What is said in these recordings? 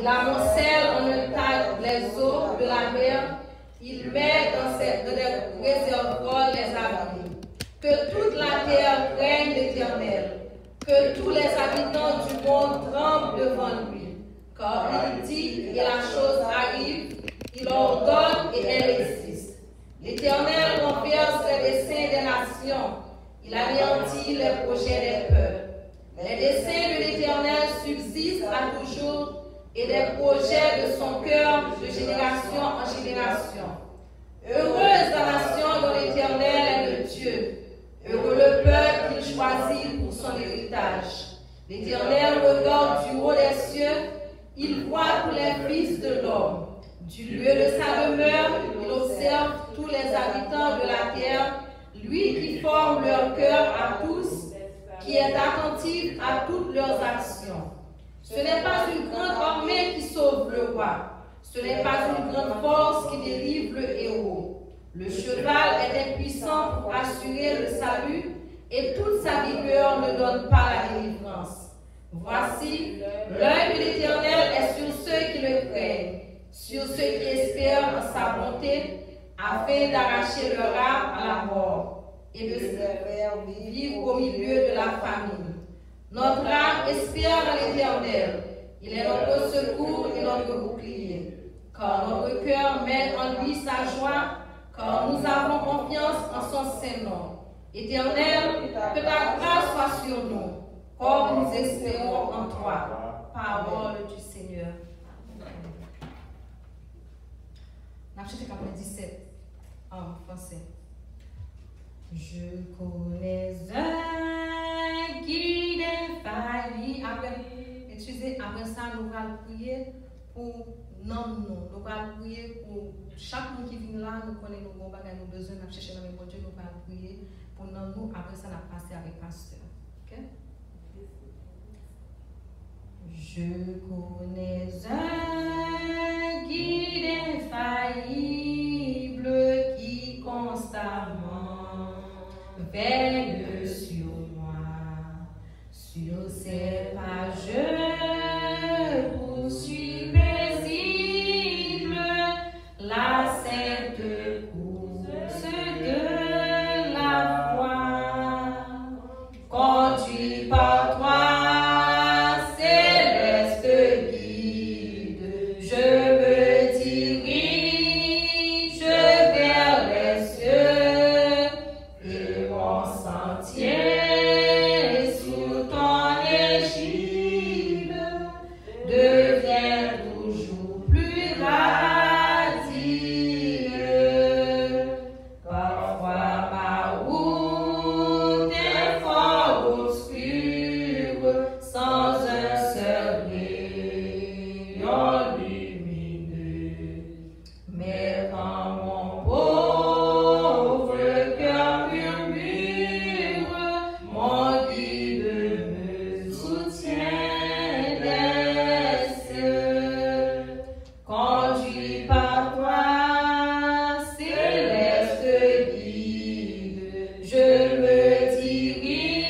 Il amoncelle en un tas les eaux de la mer. Il met dans des réservoirs les abris. Que toute la terre craigne l'Éternel. Que tous les habitants du monde tremblent devant lui. Car il dit et la chose arrive. Il ordonne et elle existe. L'Éternel renverse les desseins des nations. Il anéantit les projets des peuples. Les desseins de l'Éternel subsistent à toujours et les projets de son cœur de génération en génération. Heureuse la nation dont l'Éternel est le Dieu. Heureux le peuple qu'il choisit pour son héritage. L'Éternel regarde du haut des cieux. Il voit tous les fils de l'homme. Du lieu de sa demeure, il observe tous les habitants de la terre. Lui qui forme leur cœur à tous, qui est attentif à toutes leurs actions. Ce n'est pas une grande armée qui sauve le roi. Ce n'est pas une grande force qui délivre le héros. Le cheval est impuissant pour assurer le salut et toute sa vigueur ne donne pas la délivrance. Voici, l'œil de l'Éternel est sur ceux qui le craignent, sur ceux qui espèrent en sa bonté, afin d'arracher leur âme à la mort et de se faire vivre au milieu de la famine. Notre âme espère en l'Éternel. Il est notre secours et notre bouclier. Car notre cœur met en lui sa joie, car nous avons confiance en son Saint-Nom. Éternel, que ta grâce soit sur nous, comme nous espérons en toi. Parole du Seigneur. On a chanté 97 en français. Je connais un qui défaillit. Après ça, nous allons prier pour non, nous allons prier pour chaque monde qui vient là. Nous connaissons nos bagages, nos besoins, nous cherchons dans les Dieu, nous allons prier pour non, nous. Après ça, nous allons passer avec pasteur. Ok? Je connais un guide infaillible qui constamment veille sur moi. Sur ses pages, je poursuis paisible la sainte course de la foi. Conduit par toi, je me dirige.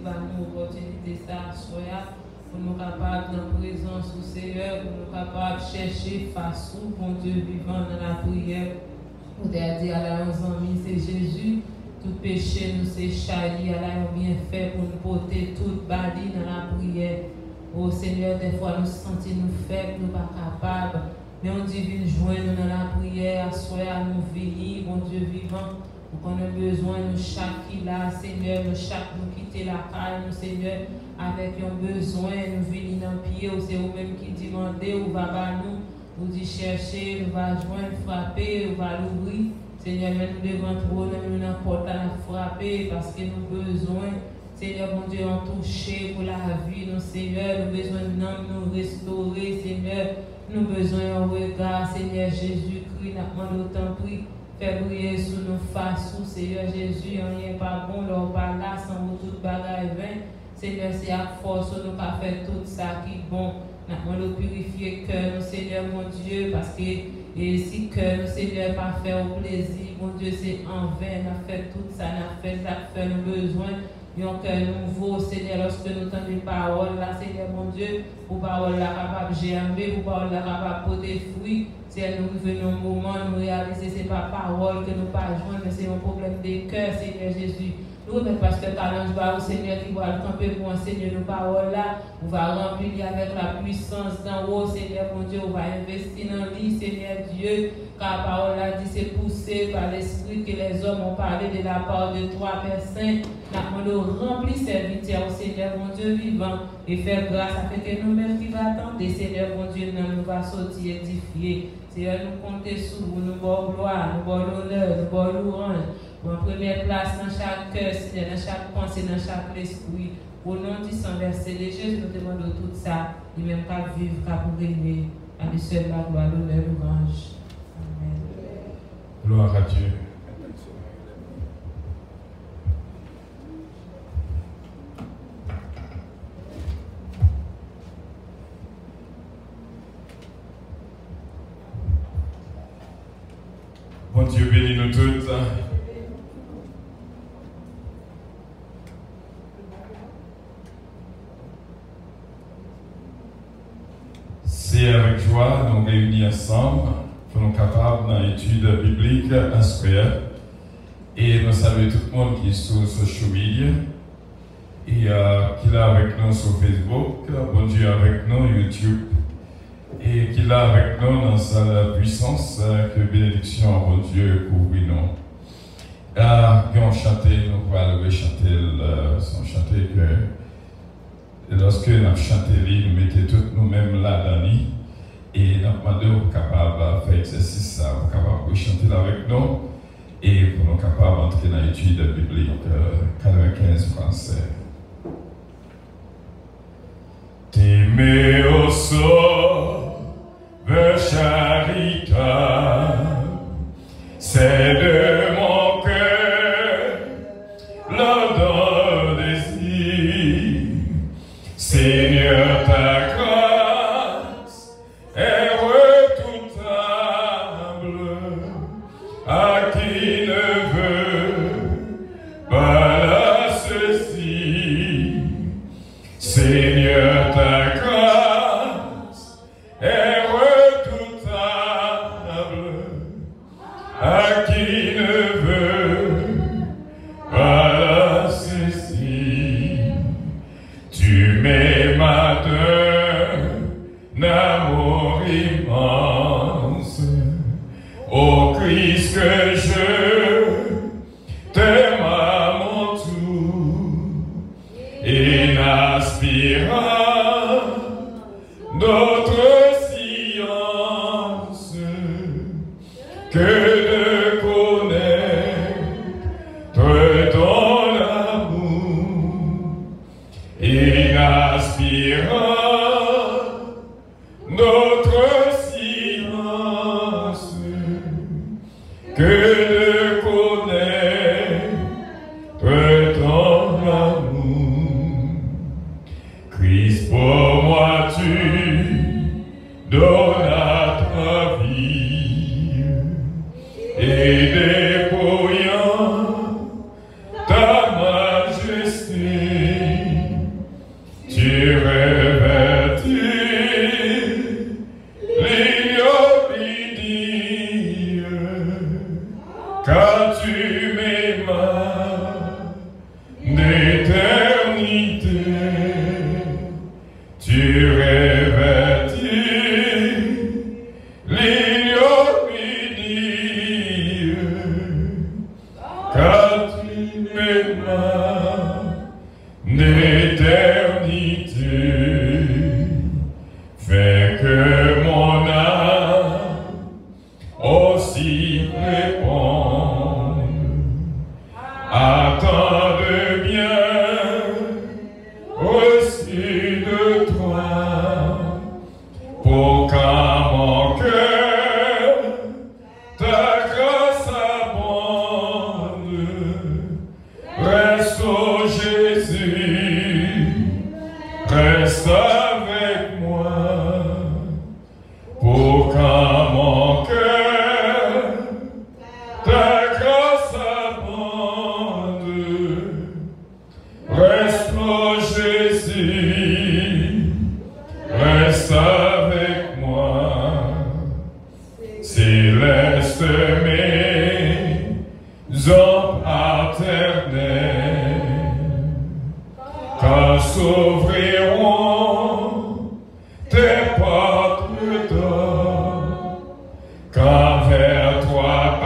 va nous opportunité ça, soya, pour nous capables dans la présence du Seigneur, pour nous capables de chercher face au bon Dieu vivant dans la prière. Pour dire à la amis, c'est Jésus. Tout péché nous c'est chali, à la bien fait pour nous porter toute badie dans la prière. Oh Seigneur, des fois nous sentons nous faibles, nous pas capables. Mais on dit, viens joindre nous dans la prière, soyez nous venir, bon Dieu vivant. On a besoin de chaque qui là, Seigneur, nous chaque nous quitter la caille, nous Seigneur, avec un besoin, nous venir dans le pied, c'est vous-même qui demandez, ou va à nous, ou dit chercher, nous va joindre, frapper, ou va l'ouvrir. Seigneur, nous devons trop, nous n'importe à frapper, parce que nous avons besoin, Seigneur, mon Dieu, en toucher pour la vie, nous Seigneur, nous besoin de nous restaurer, Seigneur, nous besoin d'un regard, Seigneur Jésus-Christ, nous demandons autant prix. Fais briller sous nos faces, Seigneur Jésus, on n'est pas bon, là, pas là, sans vous tout bagaille vain. Seigneur, c'est à force, nous pas faire tout ça qui est bon. Nous allons purifier le cœur, Seigneur, mon Dieu, parce que si le cœur, Seigneur, pas faire au plaisir, mon Dieu, c'est en vain, nous fait tout ça, nous fait ça, fait nos besoins. Un cœur nouveau, Seigneur, lorsque nous entendons une parole, là, Seigneur, mon Dieu, pour parole là capable de germer, pour parole là capable de porter fruit. Seigneur, nous venons au moment, nous réaliser, ce n'est pas parole que nous pas joindre, mais c'est un problème de cœur, Seigneur Jésus. Nous remettons Pasteur Talange, au Seigneur, qui va le camper pour enseigner nos paroles là. On va remplir avec la puissance d'en haut, Seigneur, mon Dieu, on va investir dans lui, Seigneur Dieu, car la parole là dit, c'est poussé par l'Esprit que les hommes ont parlé de la part de toi, Père Saint. Nous remplis serviteurs au Seigneur, mon Dieu vivant, et faire grâce afin que nous-mêmes qui va attendre, Seigneur, mon Dieu, nous va sortir édifier. Seigneur, nous comptons sur vous, nous bon gloire, nous bon honneur, nous bon louange. En première place dans chaque cœur, Seigneur, dans chaque pensée, dans chaque esprit. Au nom du sang versé de Jésus, nous demandons tout ça, et même qu'à vivre, qu'à pour régner. À lui seul la gloire, l'honneur, louange. Amen. Gloire à Dieu. Bon Dieu bénis nous toutes. C'est avec joie nous réunis ensemble pour nous capables dans l'étude biblique en square. Et nous saluons tout le monde qui est sur social media et qui est là avec nous sur Facebook, bon Dieu avec nous YouTube. Et qu'il a avec nous dans sa puissance, que bénédiction, bon Dieu, couvre nous. On chantait, nous pouvons chanter son chanter que lorsque nous avons chanté, nous mettons tous nous-mêmes là-dedans et nous demandons pour capable de faire exercice, pour capable de chanter avec nous et pour nous capables d'entrer dans l'étude biblique 95 français. T'aimer au sort. Le charitable, c'est de mon cœur l'ardent désir. Seigneur, ta grâce est redoutable à qui ne veut pas la ceci. Seigneur, ta grâce est à qui ne veut pas la ceci. Tu m'aimes d'un amour immense, ô Christ que je t'aime à mon tour et n'aspirant d'autre science que de connaître ton amour et n'aspirant notre silence que de connaître ton amour. Christ, pour moi tu donnes ta vie et dépouillant ta majesté, car tu m'aimas d'éternité, tu revêtis l'ignominie, car tu m'aimas d'éternité, fait que mon âme aussi réponde à tant de bien reçu de toi, pour qu'à mon cœur ta grâce abonde. Reste, oh Jésus, reste avec moi, pour qu'à mon cœur ta grâce abonde. Reste, oh Jésus, reste avec moi. Céleste maison paternelle, quand s'ouvriront tes portes d'or, quand vers toi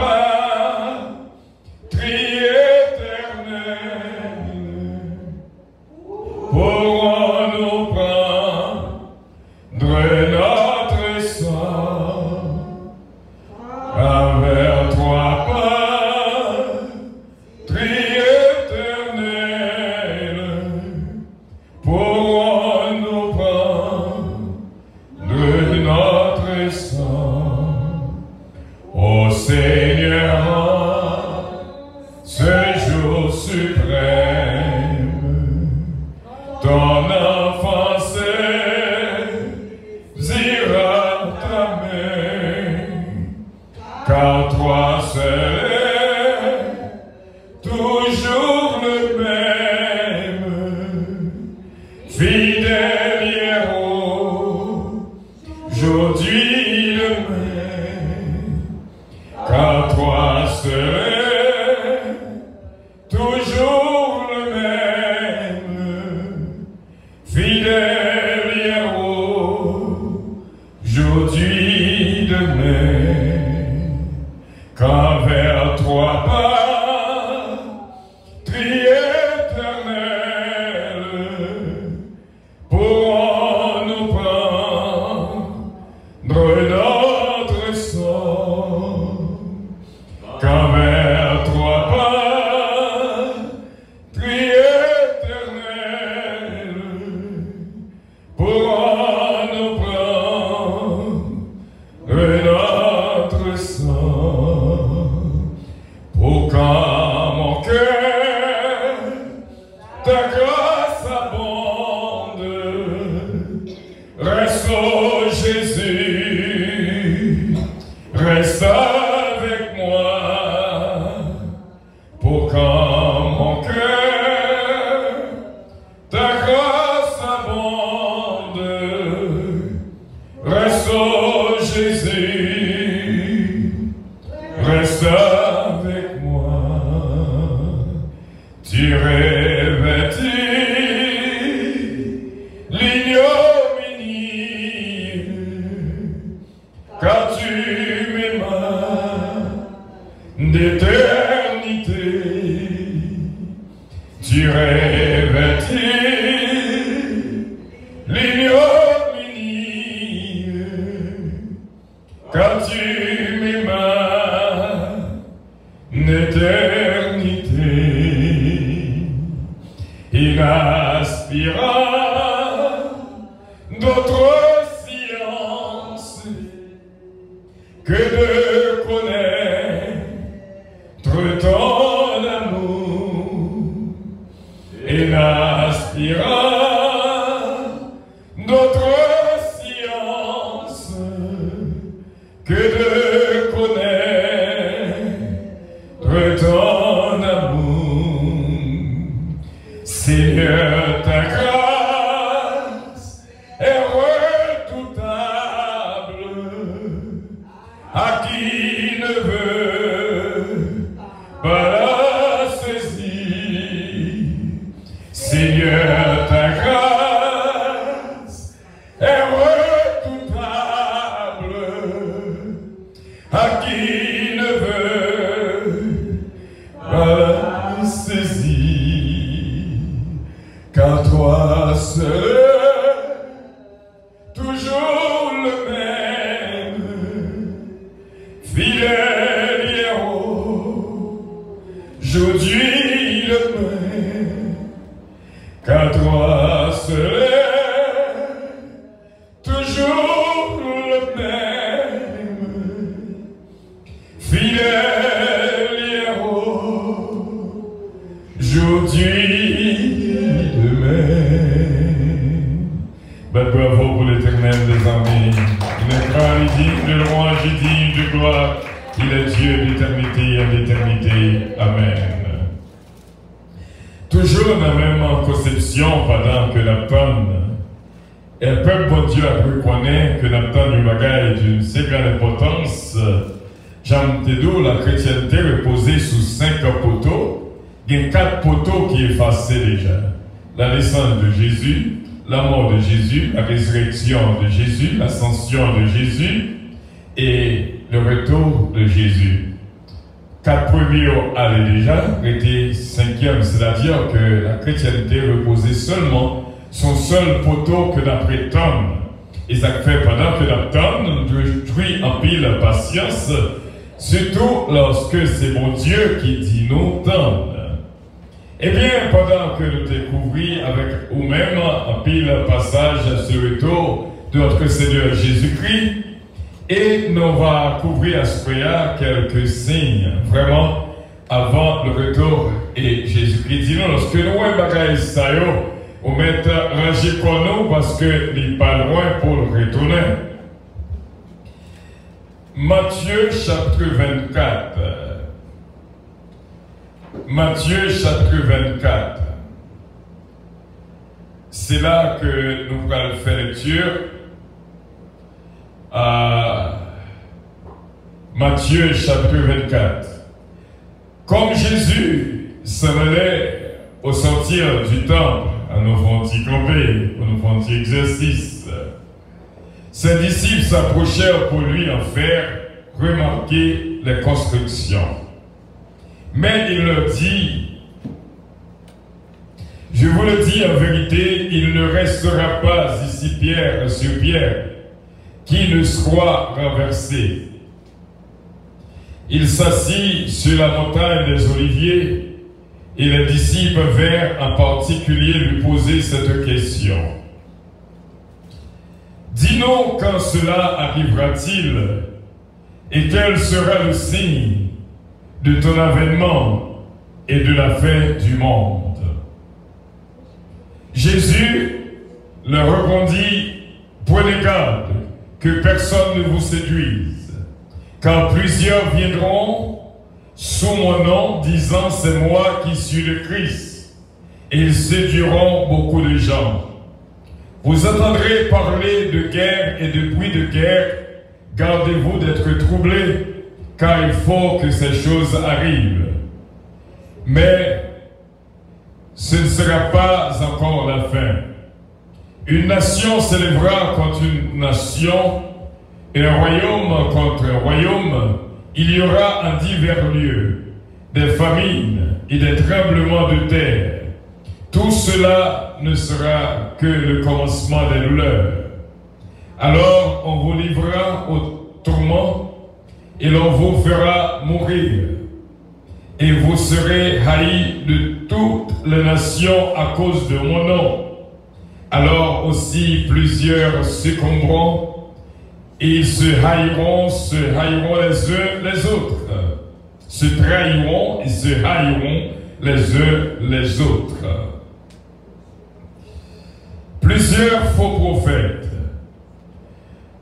patrie éternelle, pourrons-nous prendre notre sort, vers toi patrie éternelle, pourrons-nous prendre notre sang. Ô Seigneur, ce jour suprême, ton enfance ira ta main, car toi seul es toujours le même, fidèle héros, aujourd'hui le même, car toi seul es toujours le même, fidèle héros, aujourd'hui demain, car vers toi patrie éternelle, pourrons-nous prendre notre sort, car vers toi patrie éternelle, pourrons-nous prendre notre sang, pour qu'à mon cœur ta grâce abonde. Reste, oh Jésus, reste avec moi, pour qu'à mon cœur ta grâce abonde. Reste, oh Jésus, reste avec moi, tu revêtis l'ignominie, car tu m'aimas d'éternité, tu revêtis l'ignominie, car tu m'aimas d'éternité, inaspirant d'autre science que de connaître ton amour, inaspirant d'autre science que de connaître ton amour. Seigneur, ta grâce est redoutable, à qui aujourd'hui demain, qu'à toi seul, toujours le même, fidèle héros, aujourd'hui demain. Ben, bravo pour l'Éternel des armées. Il est grand, il digne de louange, il digne de gloire. Il est Dieu d'éternité en éternité. Amen. Toujours dans la même conception, pendant que la tonne, et le peuple bon Dieu a reconnu que la tonne du bagage d'une si grande importance, Jean Tédou, la chrétienté reposée sous 5 poteaux, il y a 4 poteaux qui effaçaient déjà. La naissance de Jésus, la mort de Jésus, la résurrection de Jésus, l'ascension de Jésus et le retour de Jésus. 4 premiers allaient déjà, étaient 5e, c'est-à-dire que la chrétienté reposait seulement son seul poteau que d'après Tom. Et ça fait pendant que la Tom détruit en pile la patience, surtout lorsque c'est mon Dieu qui dit nous Tom. Eh bien, pendant que nous découvrions avec nous-mêmes en pile passage à ce retour de notre Seigneur Jésus-Christ, et nous va couvrir à ce moment quelques signes, vraiment, avant le retour. Et Jésus-Christ dit nous, lorsque nous voyons bagaille ça, on met rangé pour nous parce que n'est pas loin pour le retourner. Matthieu chapitre 24. Matthieu chapitre 24. C'est là que nous allons faire lecture. Matthieu chapitre 24. Comme Jésus s'en allait au sortir du temple, à nos frontières campées, à nos frontières exercices, ses disciples s'approchèrent pour lui en faire remarquer les constructions. Mais il leur dit, je vous le dis en vérité, il ne restera pas ici pierre sur pierre qui ne soit renversé. Il s'assit sur la montagne des Oliviers et les disciples vinrent en particulier lui poser cette question. Dis-nous quand cela arrivera-t-il et quel sera le signe de ton avènement et de la fin du monde. Jésus leur répondit, prenez garde que personne ne vous séduise, car plusieurs viendront sous mon nom, disant c'est moi qui suis le Christ, et ils séduiront beaucoup de gens. Vous entendrez parler de guerre et de bruit de guerre, gardez-vous d'être troublés, car il faut que ces choses arrivent. Mais ce ne sera pas encore la fin. Une nation s'élèvera contre une nation, et un royaume contre un royaume. Il y aura en divers lieux des famines et des tremblements de terre. Tout cela ne sera que le commencement des douleurs. Alors on vous livrera au tourment et l'on vous fera mourir. Et vous serez haïs de toutes les nations à cause de mon nom. Alors aussi plusieurs succomberont et ils se haïront les uns les autres. Se trahiront et se haïront les uns les autres. Plusieurs faux prophètes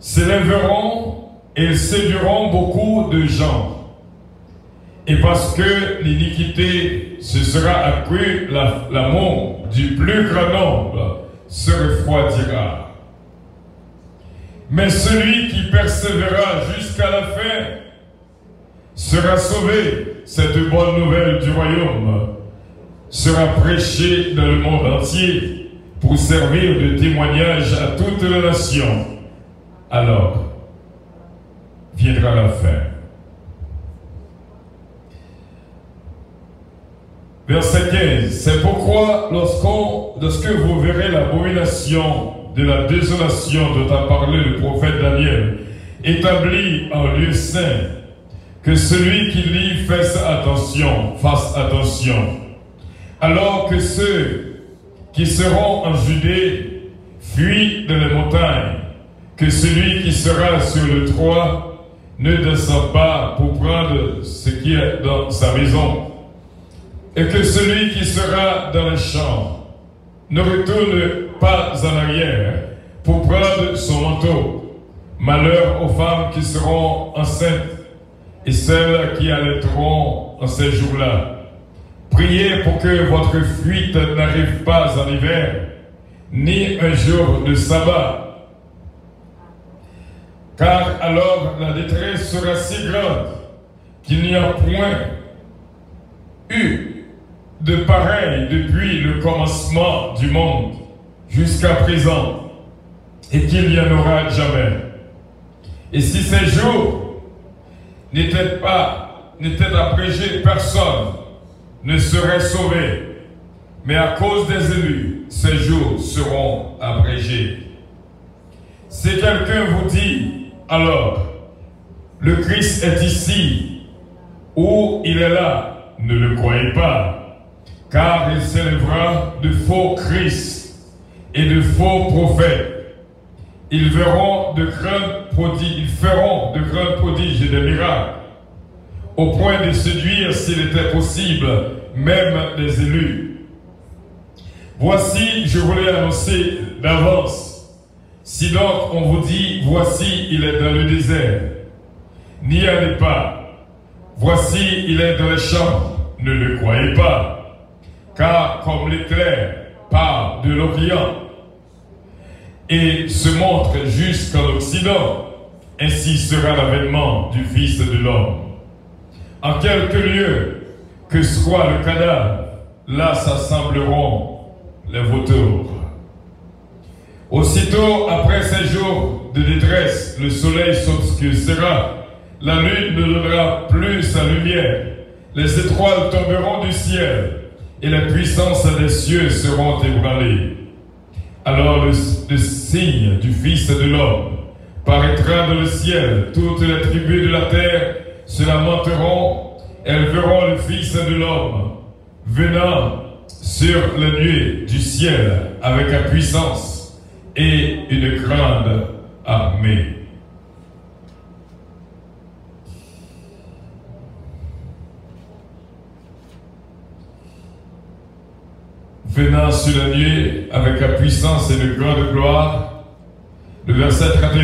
s'élèveront et ils séduiront beaucoup de gens. Et parce que l'iniquité se sera accrue, l'amour du plus grand nombre se refroidira. Mais celui qui persévérera jusqu'à la fin sera sauvé. Cette bonne nouvelle du royaume sera prêchée dans le monde entier pour servir de témoignage à toutes les nations. Alors viendra la fin. Verset 15. C'est pourquoi lorsque vous verrez l'abomination de la désolation dont a parlé le prophète Daniel, établi en lieu saint, que celui qui lit fasse attention, fasse attention. Alors que ceux qui seront en Judée fuient dans les montagnes, que celui qui sera sur le toit ne descend pas pour prendre ce qui est dans sa maison, et que celui qui sera dans les champs ne retourne pas en arrière pour prendre son manteau. Malheur aux femmes qui seront enceintes et celles qui allaiteront en ces jours-là. Priez pour que votre fuite n'arrive pas en hiver, ni un jour de sabbat. Car alors la détresse sera si grande qu'il n'y a point eu de pareil depuis le commencement du monde jusqu'à présent, et qu'il n'y en aura jamais. Et si ces jours n'étaient abrégés, personne ne serait sauvé. Mais à cause des élus, ces jours seront abrégés. Si quelqu'un vous dit, alors, le Christ est ici, ou il est là, ne le croyez pas, car il s'élèvera de faux Christ et de faux prophètes. Ils feront de grands prodiges et des miracles, au point de séduire, s'il était possible, même des élus. Voici, je voulais annoncer d'avance. Si donc on vous dit, voici, il est dans le désert, n'y allez pas. Voici, il est dans les champs, ne le croyez pas. Car comme l'éclair part de l'Orient et se montre jusqu'en Occident, ainsi sera l'avènement du Fils de l'homme. En quelque lieu que soit le cadavre, là s'assembleront les vautours. Aussitôt après ces jours de détresse, le soleil s'obscurcira, la lune ne donnera plus sa lumière, les étoiles tomberont du ciel, et les puissances des cieux seront ébranlées. Alors le signe du Fils de l'homme paraîtra dans le ciel. Toutes les tribus de la terre se lamenteront. Elles verront le Fils de l'homme venant sur les nuées du ciel avec la puissance et une grande armée. Venant sur la nuée avec la puissance et une grande gloire, le verset 31,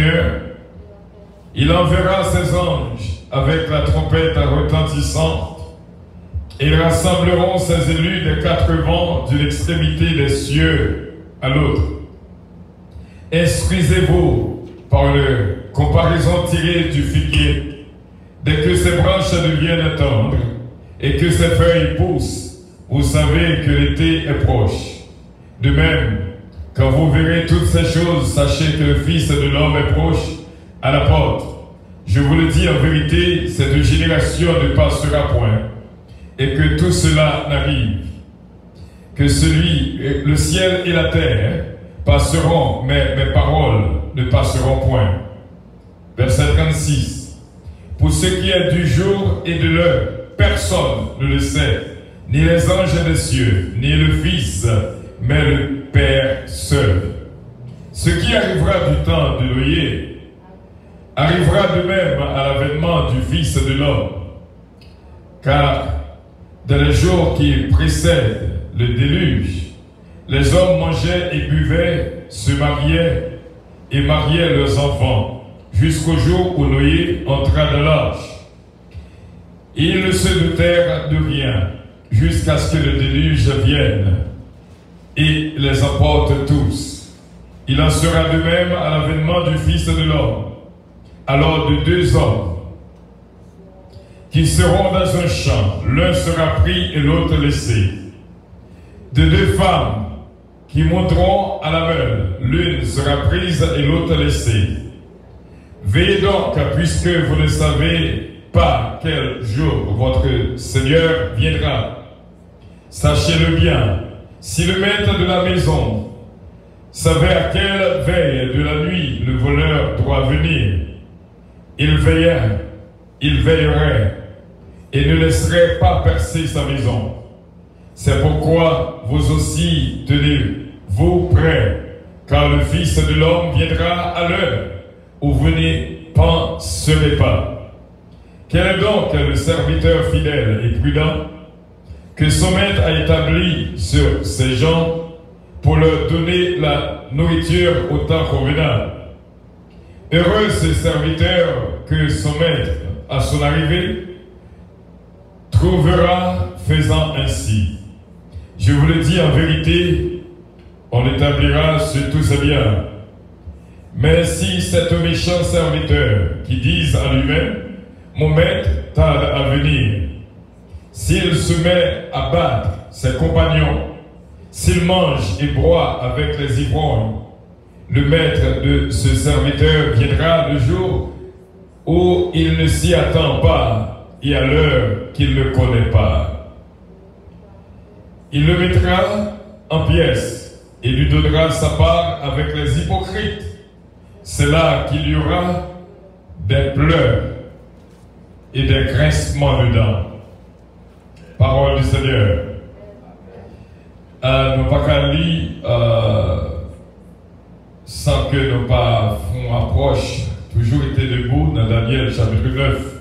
il enverra ses anges avec la trompette retentissante, et ils rassembleront ses élus des quatre vents d'une extrémité des cieux à l'autre. Instruisez-vous par une comparaison tirée du figuier. Dès que ses branches deviennent tendres et que ses feuilles poussent, vous savez que l'été est proche. De même, quand vous verrez toutes ces choses, sachez que le Fils de l'homme est proche à la porte. Je vous le dis en vérité, cette génération ne passera point, et que tout cela n'arrive. Que le ciel et la terre passeront, mais mes paroles ne passeront point. Verset 36. Pour ce qui est du jour et de l'heure, personne ne le sait, ni les anges des cieux, ni le Fils, mais le Père seul. Ce qui arrivera du temps de Noé arrivera de même à l'avènement du Fils de l'homme. Car dans les jours qui précèdent le déluge, les hommes mangeaient et buvaient, se mariaient et mariaient leurs enfants, jusqu'au jour où Noé entra dans l'arche. Ils ne se doutèrent de rien, jusqu'à ce que le déluge vienne et les emporte tous. Il en sera de même à l'avènement du Fils de l'homme. Alors de deux hommes qui seront dans un champ, l'un sera pris et l'autre laissé. De deux femmes qui monteront à la meule, l'une sera prise et l'autre laissée. Veillez donc, puisque vous ne savez pas quel jour votre Seigneur viendra. Sachez-le bien, si le maître de la maison savait à quelle veille de la nuit le voleur doit venir, il veillerait et ne laisserai pas percer sa maison. C'est pourquoi vous aussi tenez-vous prêts, car le Fils de l'homme viendra à l'heure où vous n'y penserez pas. Quel est donc le serviteur fidèle et prudent que son maître a établi sur ces gens pour leur donner la nourriture au temps convenable? Heureux ce serviteur que son maître, à son arrivée, trouvera faisant ainsi. Je vous le dis en vérité, on établira sur tous ses biens. Mais si cet méchant serviteur qui dit à lui-même, mon maître tarde à venir, s'il se met à battre ses compagnons, s'il mange et boit avec les ivrognes, le maître de ce serviteur viendra le jour où il ne s'y attend pas et à l'heure qu'il ne connaît pas. Il le mettra en pièces et lui donnera sa part avec les hypocrites. C'est là qu'il y aura des pleurs et des grincements de dents. Parole du Seigneur. Nous pas qu'à lire sans que nos pas font approche, toujours été debout dans Daniel chapitre 9.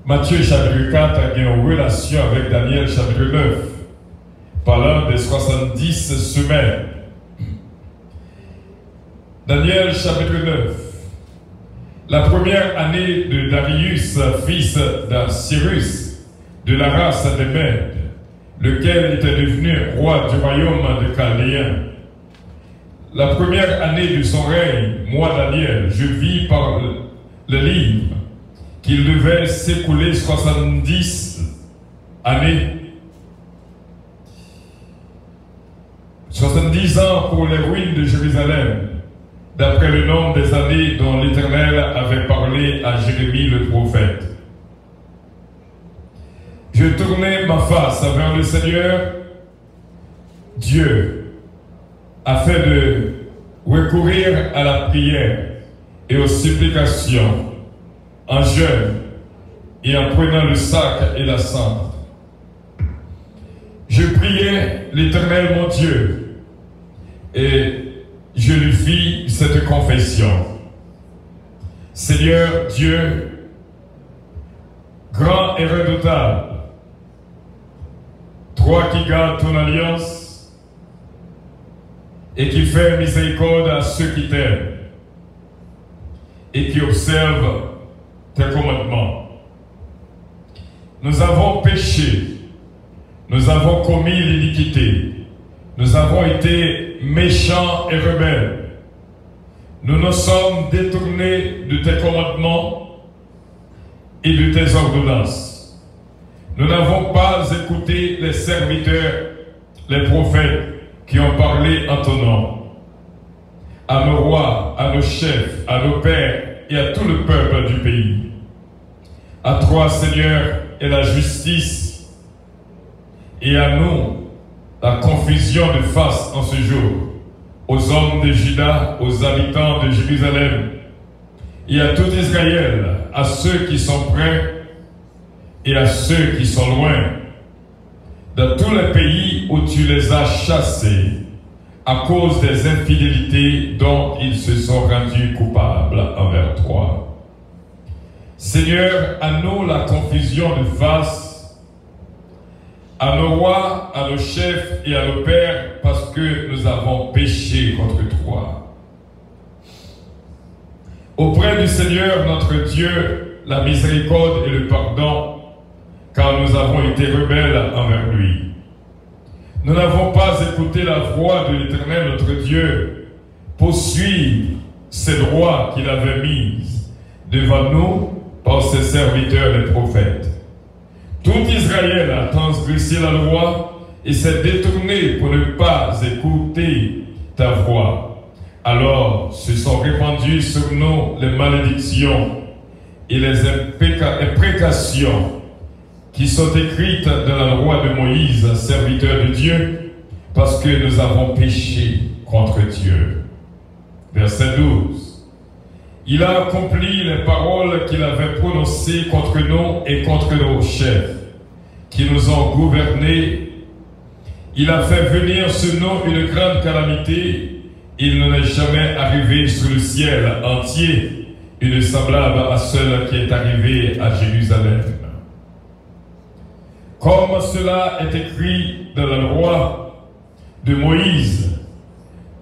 Matthieu chapitre 4 a une relation avec Daniel chapitre 9, parlant des 70 semaines. Daniel chapitre 9. La première année de Darius, fils d'Cyrus, de la race des Mèdes, lequel était devenu roi du royaume des Chaldéens. La première année de son règne, moi Daniel, je vis par le livre qu'il devait s'écouler 70 années. 70 ans pour les ruines de Jérusalem, d'après le nombre des années dont l'Éternel avait parlé à Jérémie le prophète. Je tournai ma face vers le Seigneur, Dieu, afin de recourir à la prière et aux supplications, en jeûne et en prenant le sac et la cendre. Je priai l'Éternel mon Dieu et je lui fis cette confession. Seigneur Dieu, grand et redoutable, toi qui gardes ton alliance et qui fais miséricorde à ceux qui t'aiment et qui observent tes commandements. Nous avons péché, nous avons commis l'iniquité, nous avons été méchants et rebelles. Nous nous sommes détournés de tes commandements et de tes ordonnances. Nous n'avons pas écouté les serviteurs, les prophètes qui ont parlé en ton nom. À nos rois, à nos chefs, à nos pères et à tout le peuple du pays. À toi, Seigneur, est la justice, et à nous, la confusion de face en ce jour, aux hommes de Juda, aux habitants de Jérusalem, et à tout Israël, à ceux qui sont près et à ceux qui sont loin, dans tous les pays où tu les as chassés, à cause des infidélités dont ils se sont rendus coupables envers toi. Seigneur, à nous la confusion de face, à nos rois, à nos chefs et à nos pères, parce que nous avons péché contre toi. Auprès du Seigneur notre Dieu, la miséricorde et le pardon, car nous avons été rebelles envers lui. Nous n'avons pas écouté la voix de l'Éternel notre Dieu pour suivre ses droits qu'il avait mis devant nous par ses serviteurs les prophètes. Tout Israël a transgressé la loi et s'est détourné pour ne pas écouter ta voix. Alors se sont répandues sur nous les malédictions et les imprécations qui sont écrites dans la loi de Moïse, serviteur de Dieu, parce que nous avons péché contre Dieu. Verset 12. Il a accompli les paroles qu'il avait prononcées contre nous et contre nos chefs, qui nous ont gouvernés. Il a fait venir sur nous une grande calamité. Il ne n'est jamais arrivé sur le ciel entier une semblable à celle qui est arrivée à Jérusalem. Comme cela est écrit dans la loi de Moïse,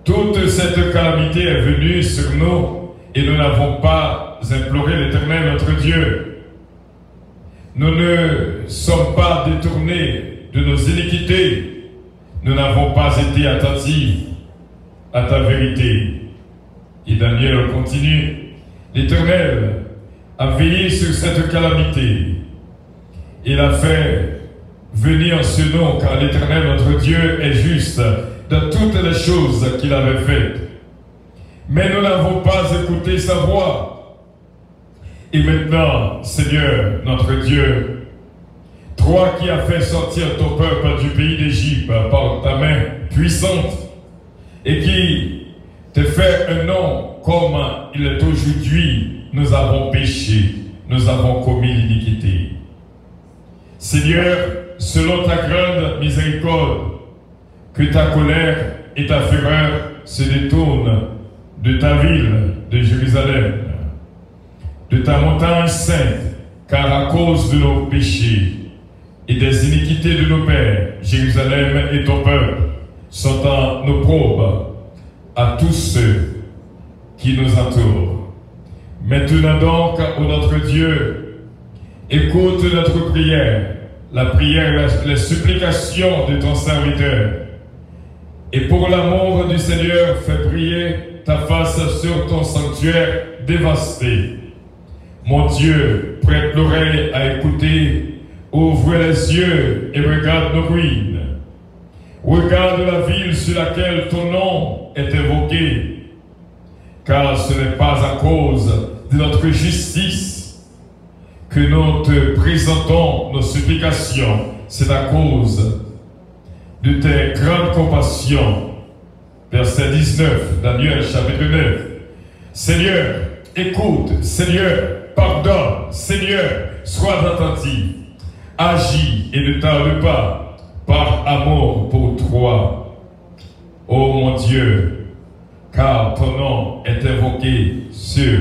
toute cette calamité est venue sur nous et nous n'avons pas imploré l'Éternel notre Dieu. Nous ne sommes pas détournés de nos iniquités. Nous n'avons pas été attentifs à ta vérité. Et Daniel continue. L'Éternel a veillé sur cette calamité. Il a fait venir sur nous, car l'Éternel notre Dieu est juste dans toutes les choses qu'il avait faites. Mais nous n'avons pas écouté sa voix. Et maintenant, Seigneur notre Dieu, toi qui as fait sortir ton peuple du pays d'Égypte par ta main puissante, et qui te fait un nom comme il est aujourd'hui, nous avons péché, nous avons commis l'iniquité. Seigneur, selon ta grande miséricorde, que ta colère et ta fureur se détournent de ta ville, de Jérusalem, de ta montagne sainte, car à cause de nos péchés et des iniquités de nos pères, Jérusalem et ton peuple sont en opprobre à tous ceux qui nous entourent. Maintenant donc, ô notre Dieu, écoute notre prière, la prière, les supplications de ton serviteur. Et pour l'amour du Seigneur, fais briller ta face sur ton sanctuaire dévasté. Mon Dieu, prête l'oreille à écouter, ouvre les yeux et regarde nos ruines. Regarde la ville sur laquelle ton nom est évoqué, car ce n'est pas à cause de notre justice que nous te présentons nos supplications, c'est à cause de tes grandes compassions. Verset 19, Daniel chapitre 9. Seigneur, écoute, Seigneur, pardonne, Seigneur, sois attentif, agis et ne tarde pas, par amour pour toi, ô mon Dieu, car ton nom est invoqué sur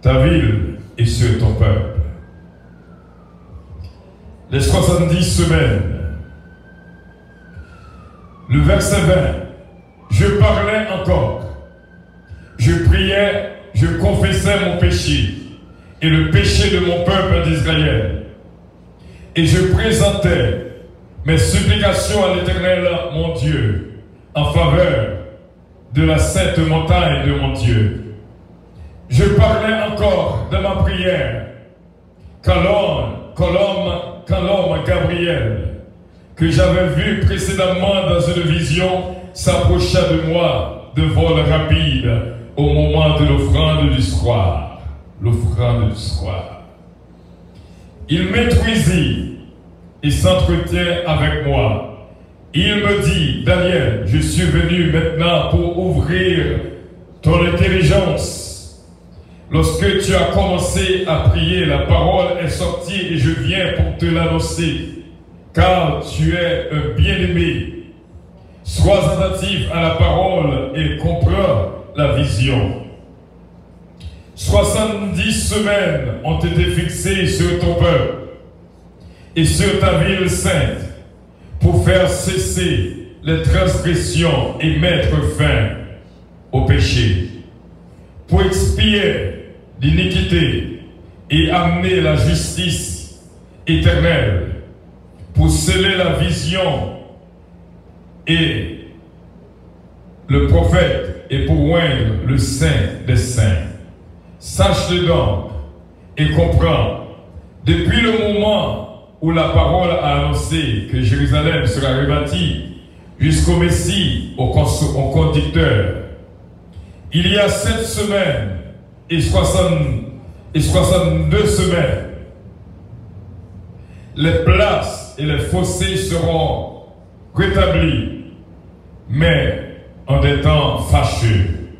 ta ville et sur ton peuple. Les 70 semaines, le verset 20, je parlais encore, je priais, je confessais mon péché et le péché de mon peuple d'Israël, et je présentais mes supplications à l'Éternel, mon Dieu, en faveur de la sainte montagne de mon Dieu. Je parlais encore de ma prière quand l'homme Gabriel, que j'avais vu précédemment dans une vision, s'approcha de moi de vol rapide au moment de l'offrande du soir. L'offrande du soir. Il m'introduisit et s'entretient avec moi. Il me dit, Daniel, je suis venu maintenant pour ouvrir ton intelligence. Lorsque tu as commencé à prier, la parole est sortie et je viens pour te l'annoncer, car tu es un bien-aimé. Sois attentif à la parole et comprends la vision. 70 semaines ont été fixées sur ton peuple et sur ta ville sainte pour faire cesser les transgressions et mettre fin au péché, pour expier l'iniquité et amener la justice éternelle, pour sceller la vision et le prophète et pour oindre le saint des saints. Sache-le donc et comprends, depuis le moment où la parole a annoncé que Jérusalem sera rebâtie jusqu'au Messie, au conducteur, il y a 7 semaines et 62 semaines, les places et les fossés seront rétablis mais en des temps fâcheux.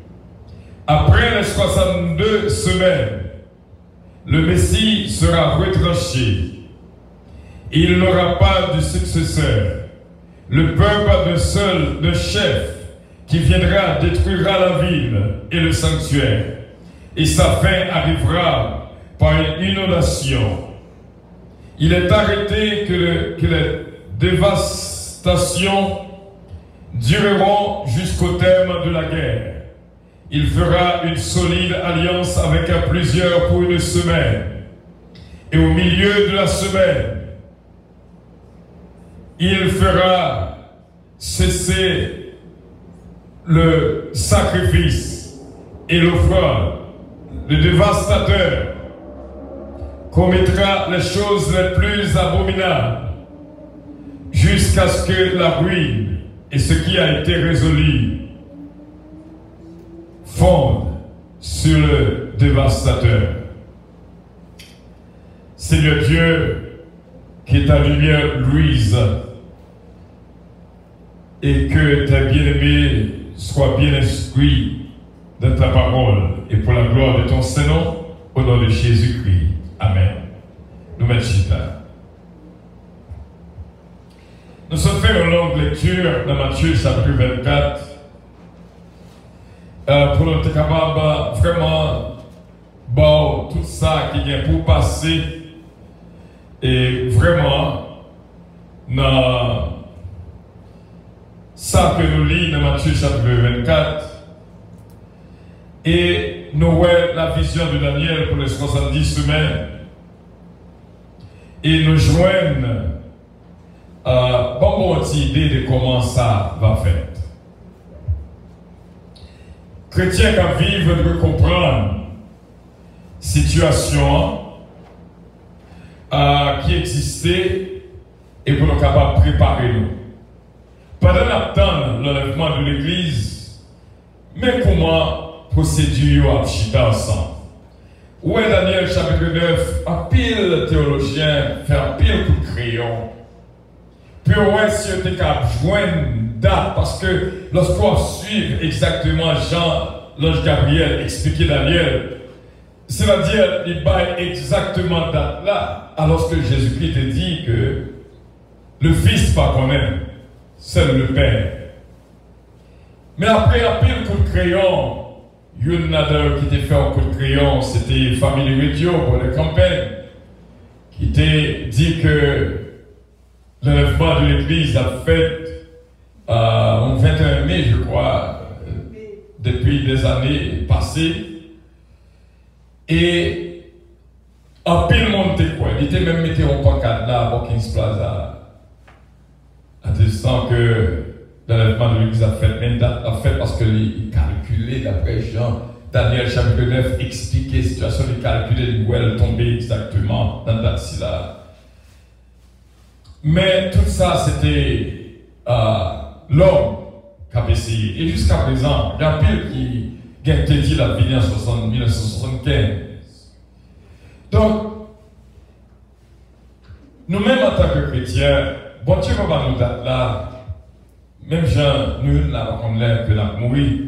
Après les 62 semaines, le Messie sera retranché. Il n'aura pas de successeur. Le peuple d'un chef qui viendra détruira la ville et le sanctuaire. Et sa fin arrivera par une inondation. Il est arrêté que les dévastations dureront jusqu'au terme de la guerre. Il fera une solide alliance avec plusieurs pour une semaine. Et au milieu de la semaine, il fera cesser le sacrifice et l'offrande. Le dévastateur commettra les choses les plus abominables jusqu'à ce que la ruine et ce qui a été résolu fondent sur le dévastateur. Seigneur Dieu, que ta lumière luise et que tes bien-aimés soient bien instruits dans ta parole et pour la gloire de ton Saint-Nom, au nom de Jésus-Christ. Amen. Nous mettons chita. Nous sommes fait une longue lecture dans Matthieu chapitre 24 pour nous être capables vraiment bon tout ça qui vient pour passer et vraiment dans ça que nous lisons dans Matthieu chapitre 24 et nous voyons la vision de Daniel pour les 70 semaines et nous joignons bonne idée de comment ça va faire. Chrétiens qui vivent doivent comprendre la situation qui existait et pour nous capables de préparer nous. Pendant l'attente l'enlèvement de l'Église, mais comment procédure à chita ensemble? Où est Daniel chapitre 9? Un pile théologien fait un pile coup de crayon. Puis ouais, si on était capable de joindre une date, parce que lorsqu'on suit exactement Jean, l'ange Gabriel, expliquer Daniel, c'est-à-dire il bat exactement date là, alors que Jésus-Christ te dit que le Fils pas connaît, seul le Père. Mais après un pile coup de crayon, il y en a qui était fait un coup de crayon, c'était Family Radio pour la campagne, qui t'a dit que l'enlèvement de l'Église a fait au 21 mai, je crois, depuis des années passées. Et un pile monde était quoi? Il était même mis en pancarte là à Watkins Plaza, attestant que l'enlèvement de l'Église a fait, même a fait parce qu'il calculait d'après Jean, Daniel chapitre 9 expliquait la situation, il calculait où elle tombait exactement dans la date là. Mais tout ça, c'était l'homme qui a essayé. Et jusqu'à présent, il y a un pile qui a dit la vie en 1975. Donc, nous-mêmes en tant que chrétiens, bon Dieu va nous date là, même gens, nous, là, on l'air que la mourir.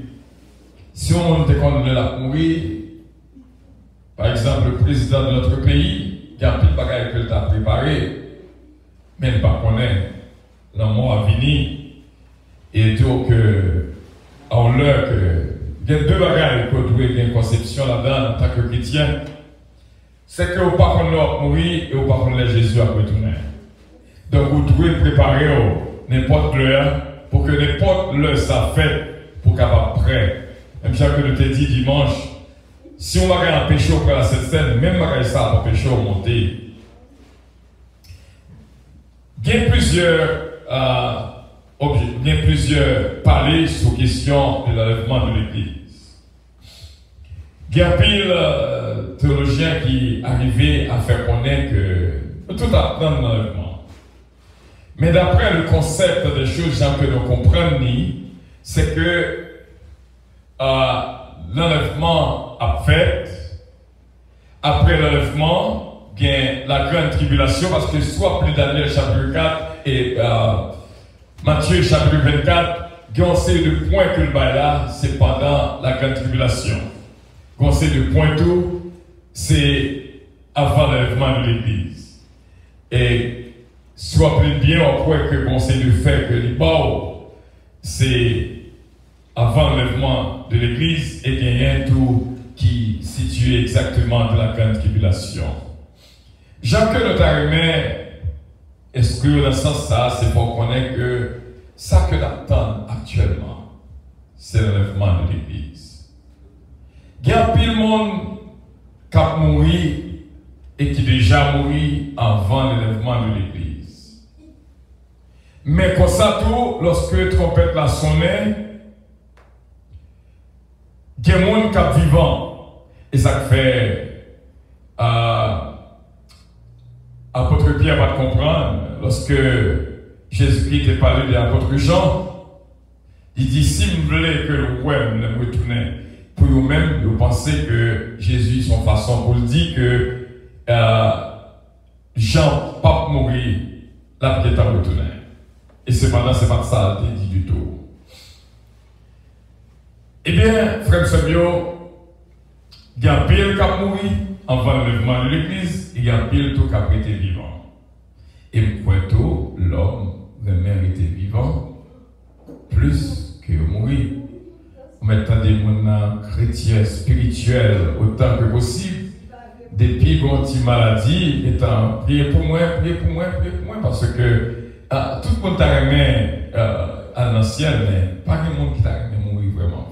Si on était qu'on la mourir, par exemple, le président de notre pays, il y a un pile de bagages que tu as préparé. Mais pas connaître la mort à venir et donc on leur que il y a deux bagages que vous devez une conception là-dedans en tant que chrétien, c'est que vous pas connaître mourir et vous pas connaître Jésus à retourner. Donc vous devez préparer n'importe l'heure pour que n'importe l'heure ça fait pour capable prêt. Même si je te dis dimanche, si on va regarder un péché auprès de cette scène, même regarder ça pour péché monter. Il y a plusieurs palais sur question de l'enlèvement de l'Église. Il y a pile théologiens qui arrivaient à faire connaître que tout apprendre l'enlèvement. Mais d'après le concept des choses que nous comprenons, c'est que l'enlèvement a fait, après l'enlèvement, bien la grande tribulation, parce que soit plus Daniel chapitre 4 et Matthieu chapitre 24, conseil de point que le bail là, c'est pendant la grande tribulation. Conseil de point tout, c'est avant l'enlèvement de l'Église. Et soit plus bien, on croit que le conseil de fait que les bords, c'est avant l'enlèvement de l'Église et qu'il y a tout qui situe exactement dans la grande tribulation. Jean que notre armée exclut dans ce sens-là, c'est pour qu'on ait que ça que l'attend actuellement, c'est l'enlèvement de l'Église. Il y a pile de monde qui a mouru et qui déjà mouru avant l'enlèvement de l'Église. Mais comme ça tout, lorsque trompette la sonnait, il y a des gens qui sont vivants. Et ça fait apôtre Pierre va comprendre lorsque Jésus-Christ est parlé de l'apôtre Jean. Il dit si vous voulez que le web ne retourne pour vous-même, vous pensez que Jésus, son façon pour le dire que Jean pas mourir, là peut-être à retourner. Et cependant, c'est pas ça qu'il dit du tout. Eh bien, frère Sabio, il y a un pile qui a mouru avant l'enlèvement de l'Église, et il y a un pile qui a été vivant. Et pointo, l'homme, le mère était vivant, plus que mourir. On mettant des gens chrétiens, spirituels, autant que possible, depuis qu'on a maladie, étant priez pour moi, parce que tout le monde t'a aimé à l'ancienne, mais pas le monde qui t'a aimé mourir vraiment.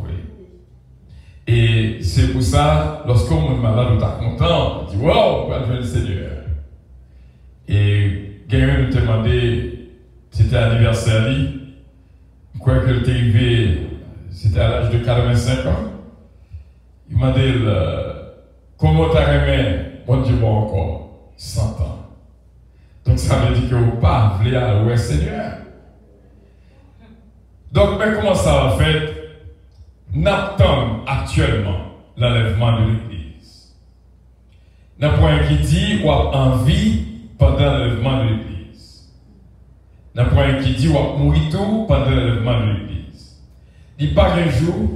Et c'est pour ça, lorsqu'on est malade, on est content, on dit wow, on va jouer le Seigneur. Et quelqu'un nous demandé, c'était l'anniversaire, je crois que le arrivé, c'était à l'âge de 45 ans. Il m'a dit, comment t'as aimé? Bon Dieu, bon encore, 100 ans. Donc ça veut dire que vous ne pas voulu aller au Seigneur. Donc, mais comment ça va faire? N'attend actuellement l'enlèvement de l'Église. N'a point qui dit ou a envie pendant l'enlèvement de l'Église. N'a point qui dit ou a mourir tout pendant l'enlèvement de l'Église. Il pas un jour,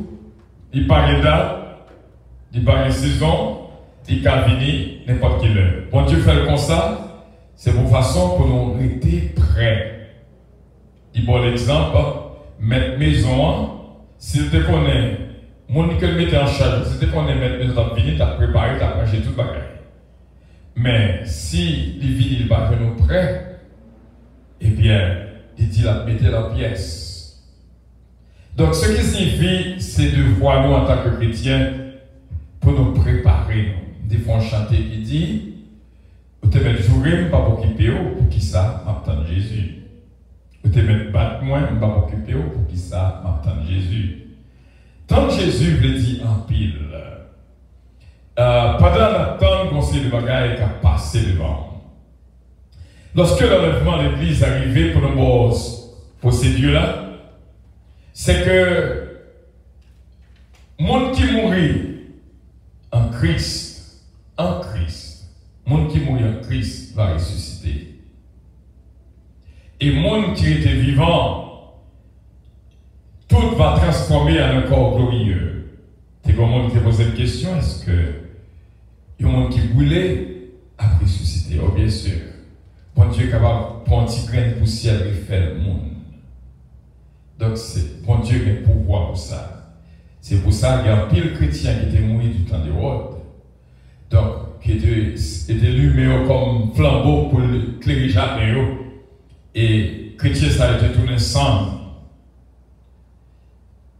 il pas une date, il pas une saison, il peut venir n'importe quelle heure. Bon Dieu fait comme ça, c'est pour façon pour nous rester prêts. Il bon l'exemple, mettre maison. S'il te connaît, mon que le mettait en charge, s'il te connaît, mettre dans le vini, tu as préparé, tu as mangé tout le bagage. Mais si les vinyles ne sont pas nous prêts, eh bien, il dit la mettez la pièce. Donc, ce qui signifie, c'est de voir nous en tant que chrétiens pour nous préparer. Des fois, on chantait qui dit, vous te mettez jouer, pas pour occuper, pour qui ça m'attend Jésus. Vous te mettez battre moins, pas pour occuper, pour qui ça m'attend Jésus. Tant que Jésus le dit en pile, pendant l'attente, on sait le bagage qui a passé devant. Lorsque l'enlèvement de l'Église est arrivé pour nous pour ces dieux-là, c'est que monde qui mourit en Christ, monde qui mourit en Christ va ressusciter. Et monde qui était vivant, tout va transformer en un corps glorieux. C'est comme on te pose une question, est-ce que il y a un monde qui voulait après ressusciter? Oh, bien sûr. Bon Dieu est capable de prendre un petit grain de poussière et faire le monde. Donc, bon Dieu a un pouvoir pour ça. C'est pour ça qu'il y a un pile chrétien qui était mort du temps de Rhodes. Donc, qui était allumé comme flambeau pour éclairer Jacques. Et chrétien, ça a été tourné ensemble.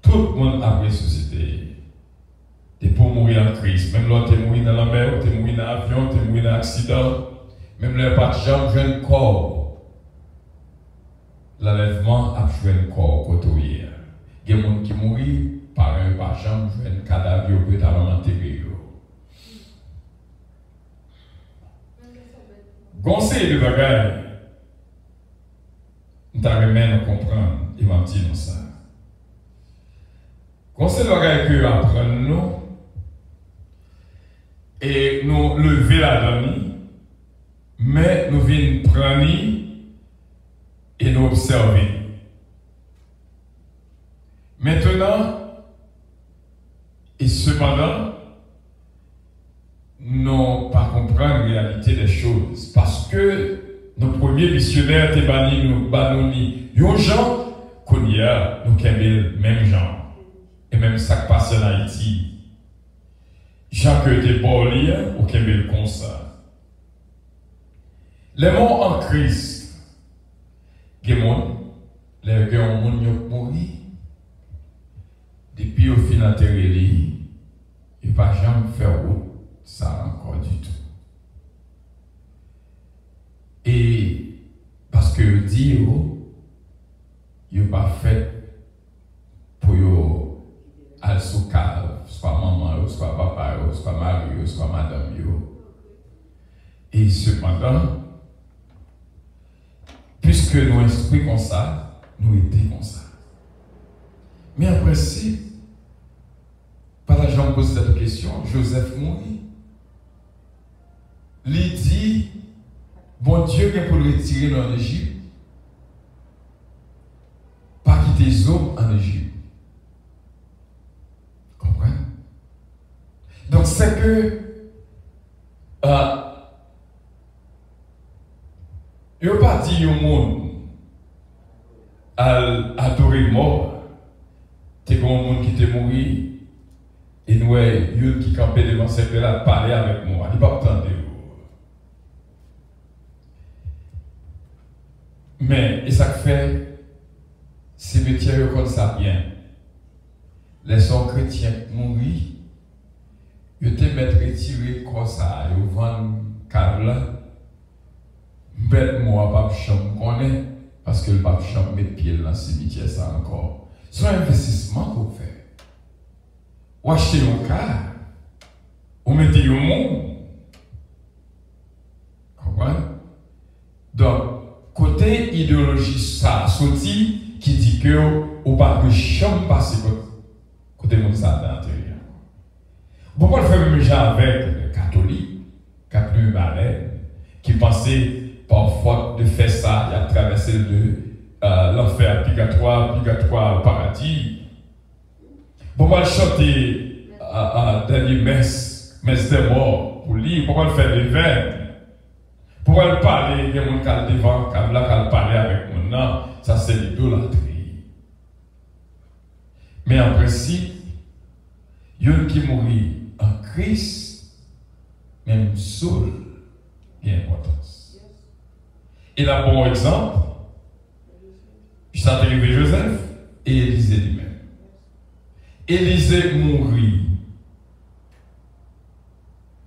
Tout le monde a ressuscité. Et pour mourir en Christ. Même là, tu es mort dans la mer, tu es mort dans l'avion, tu es mort dans l'accident. Même là, pas de jambe, tu as un corps. L'enlèvement a joué un corps côtoyer. Il y a des gens qui mourent par un par jambe, tu as un cadavre qui peut être enterré. Conseil de bagaille. Nous t'arrêtons à comprendre et m'a dit nous ça. Conseil de bagaille que apprendre nous et nous lever la donne, mais nous venons prendre et nous observer. Maintenant, et cependant, nous pas comprendre la réalité des choses. Parce que nos premiers missionnaires étaient bannis, nous bannis. Yon gens qu'on y a, nous kembel même gens. Et même ça qui passe en Haïti. Gens que des borliers, ou kembel comme ça. Les morts en Christ, les gens qui mourent, depuis au final de il n'y a pas jamais faire ça encore du tout. Et parce que dit, il n'y a pas fait pour aller sous cave, soit maman, soit papa, soit mari, soit madame. Et cependant, puisque nous instruisons comme ça, nous étions comme ça. Mais en principe, par la jambe pose cette question, Joseph mourit. Il dit, bon Dieu vient pour le retirer en Égypte, pas quitter les hommes en Égypte. Comprenez? Donc c'est que il n'y a pas dit au monde à adorer mort. C'est comme un monde qui était mort et nous, il qui campait devant ce là parler avec moi. Il n'a pas entendu. Mais, et ça fait, ces métiers comme ça bien. Les sons chrétiens mourir, ils étaient mettre retirés comme ça, ils vendent câble. Bête moi, pas chambre connaît, parce que le pape chambre met pied dans le cimetière, ça encore. C'est un investissement qu'on fait. Ou acheter un car, ou mettre au monde. Comprenez? Donc, côté idéologie, ça sorti qui dit que ou pas que chambre passe côté monde ça à l'intérieur. Pourquoi le faire même gens avec les catholiques, qui ont plus balai, qui pensaient parfois de faire ça, il a traversé l'enfer, purgatoire, paradis. Pourquoi le chanter dernier messe des morts pour lui? Pourquoi le faire des veines? Pourquoi le parler? Il y a mon cas devant, quand il parler avec mon nom, ça c'est l'idolâtrie. Mais en principe, il y a qui mourit en Christ, même seul, il y a importance. Et là, bon exemple, je arrivé Joseph et Élisée lui-même. Élisée mourit.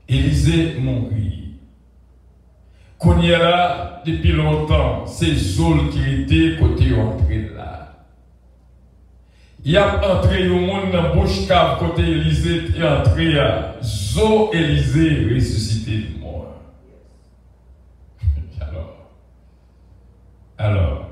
Élisée mourit. Qu'on y est là depuis longtemps, c'est Zol qui était côté entré là. Il a entré au monde dans bouche cave côté Élisée et entré à Zo Élisée ressuscité de mort. Alors.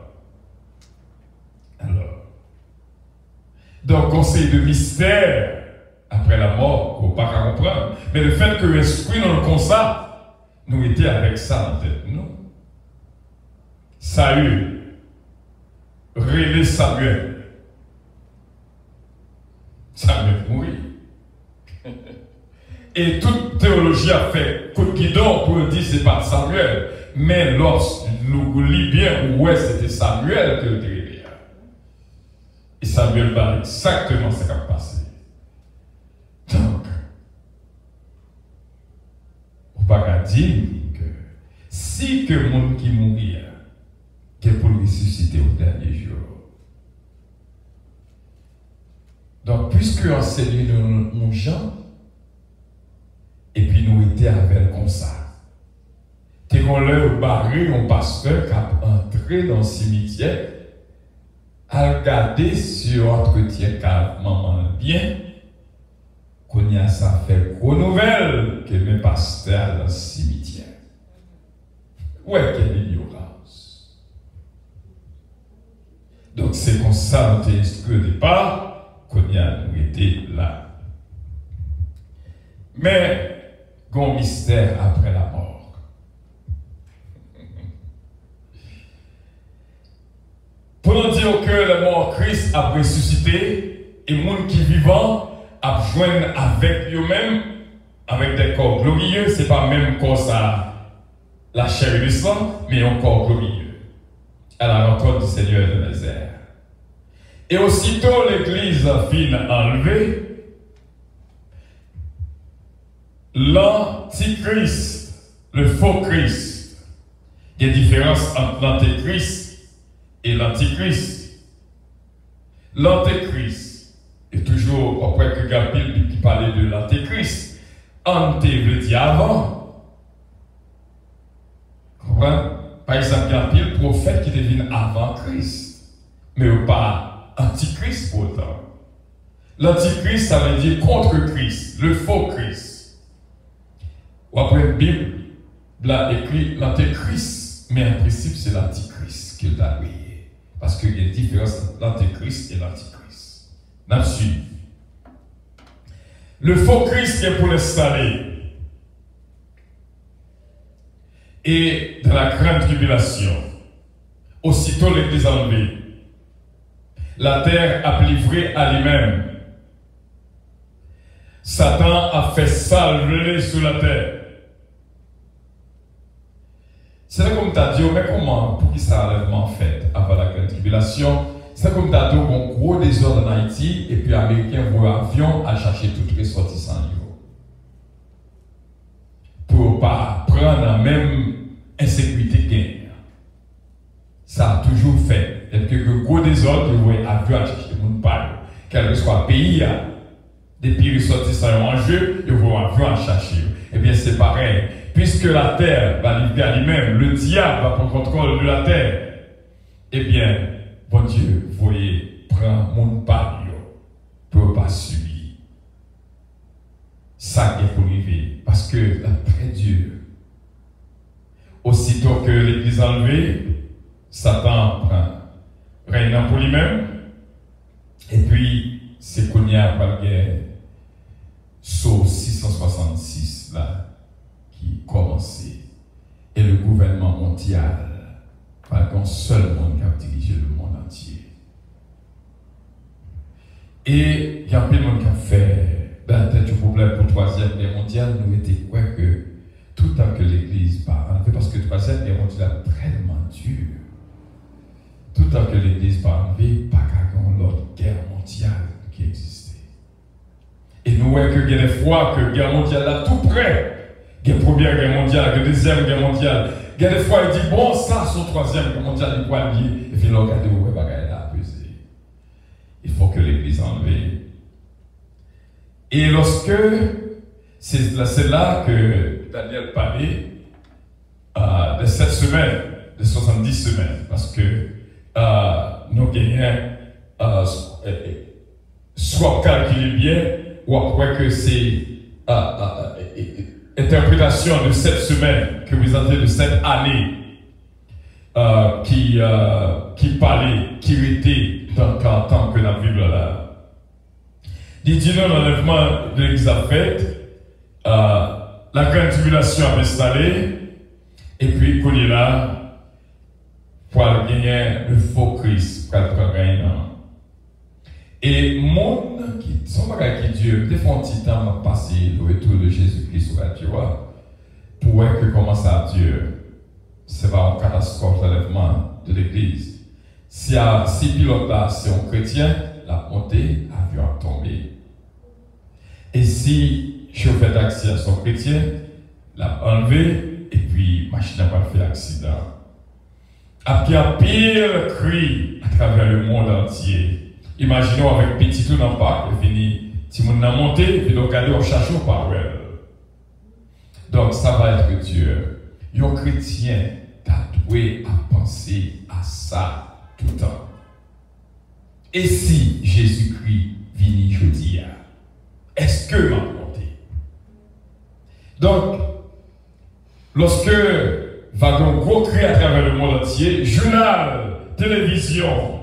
Donc, conseil de mystère après la mort, qu'on ne peut pas comprendre. Mais le fait que l'esprit dans le constat, nous était avec ça en tête, nous. Saül, relais Samuel. Samuel mourit. Et toute théologie a fait coup de guidon pour dire que ce n'est pas Samuel. Mais lorsque nous lisons bien où c'était Samuel que le et Samuel va exactement ce qui a passé. Donc, on ne peut pas dire que si que le monde qui mourit, que pour le ressusciter au dernier jour. Donc, puisque enseignons nos gens, et puis nous étions avec comme ça. T'es qu'on leur barré un pasteur qui a entré dans le cimetière, à regarder sur entretien car maman bien, qu'on y a ça fait gros nouvelle que mes pasteurs dans le cimetière. Ouais, quelle ignorance. Donc c'est comme ça nous instruit au départ qu'on y a été là. Mais, grand mystère après la mort. Pour nous dire que le mort Christ a ressuscité, et les gens qui vivent à joindre avec eux-mêmes, avec des corps glorieux, ce n'est pas même corps ça, la chair et le sang, mais un corps glorieux, à la rencontre du Seigneur de les airs. Et aussitôt l'Église fin enlevée, l'Antichrist, le faux Christ, il y a une différence entre l'Antéchrist et l'Antichrist. L'Antéchrist est toujours, après que Gapil qui parlait de l'Antéchrist, Ante veut dire avant. Comprenez? Par exemple, Gapil, prophète qui devient avant Christ, mais pas Antichrist pour autant. L'Antichrist, ça veut dire contre Christ, le faux Christ. Ou après, la Bible, là, écrit l'Antéchrist, mais en principe, c'est l'Antichrist qu'il a oublié. Parce qu'il y a une différence entre l'Antéchrist et l'Antichrist. Là-dessus, le faux Christ qui est pour l'installer. Et dans la grande tribulation, aussitôt l'Église enlevée, la terre a livré à lui-même. Satan a fait salver sur la terre. C'est là comme tu as dit, mais comment, pour qui ça enlèvement fait avant la grande tribulation? C'est comme tu as dit, un gros désordre en Haïti, et puis les Américains vont en avion à chercher tous les ressortissants. Pour ne pas prendre la même insécurité gain. Ça a toujours fait. Et que le gros désordre, ils vont en avion à chercher les gens. Quel que soit le pays, depuis les ressortissants en jeu, ils vont en avion à chercher. Eh bien, c'est pareil. Puisque la terre va livrer à lui-même, le diable va prendre contrôle de la terre. Eh bien, bon Dieu, voyez, prends mon pari pour ne pas subir. Ça est pour arriver. Parce que après Dieu, aussitôt que l'Église enlevée, Satan prend régnant pour lui-même. Et puis, c'est qu'on y a par guerre, sauf 666 là, qui commençait. Et le gouvernement mondial, par qu'un seul monde qui a dirigé le monde entier. Et il y a plein de monde qui a fait, dans la tête du problème pour la 3e guerre mondiale, nous étions quoi que tout le temps que l'Église part, parce que la 3e guerre mondiale est tellement dure. Tout le temps que l'Église part, pas qu'à l'autre guerre mondiale qui existait. Et nous voyons que il y a des fois que la guerre mondiale est tout près. Il y a la première guerre mondiale, la deuxième guerre mondiale. Il y a des fois, il dit, bon, ça, son 3e guerre mondiale, il va lier. Et puis, là, regardez où il va peser. Il faut que l'Église enlève. Et lorsque, c'est là que Daniel parlait de 7 semaines, de 70 semaines, parce que nous gagnons soit calculé bien, ou après que c'est interprétation de 7 semaines que vous avez de cette année qui parlait, qui était dans le temps que la Bible là. Il dit non, l'enlèvement de l'Église a fait, la grande tribulation a installé, et puis qu'on est là pour gagner le faux Christ, pour le gagner. Et monde qui sont bagage qui Dieu, des fois un petit temps m'a passé le retour de Jésus-Christ sur la terre, pour voir que comment ça Dieu, c'est pas une catastrophe l'enlèvement de l'Église. Si pilote là, c'est un chrétien, la montée, l'avion a tombé. Et si chauffeur taxi à son chrétien, l'a enlevé, et puis machine n'a pas fait accident. Après un pire cri à travers le monde entier. Imaginons avec petit tout dans le parc, et fini, si on a monté, et puis donc aller au chachot par elle. Donc ça va être Dieu. Un chrétien t'a doué à penser à ça tout le temps. Et si Jésus-Christ vient jeudi, est-ce que m'a monté? Donc, lorsque va un gros cri à travers le monde entier, journal, télévision,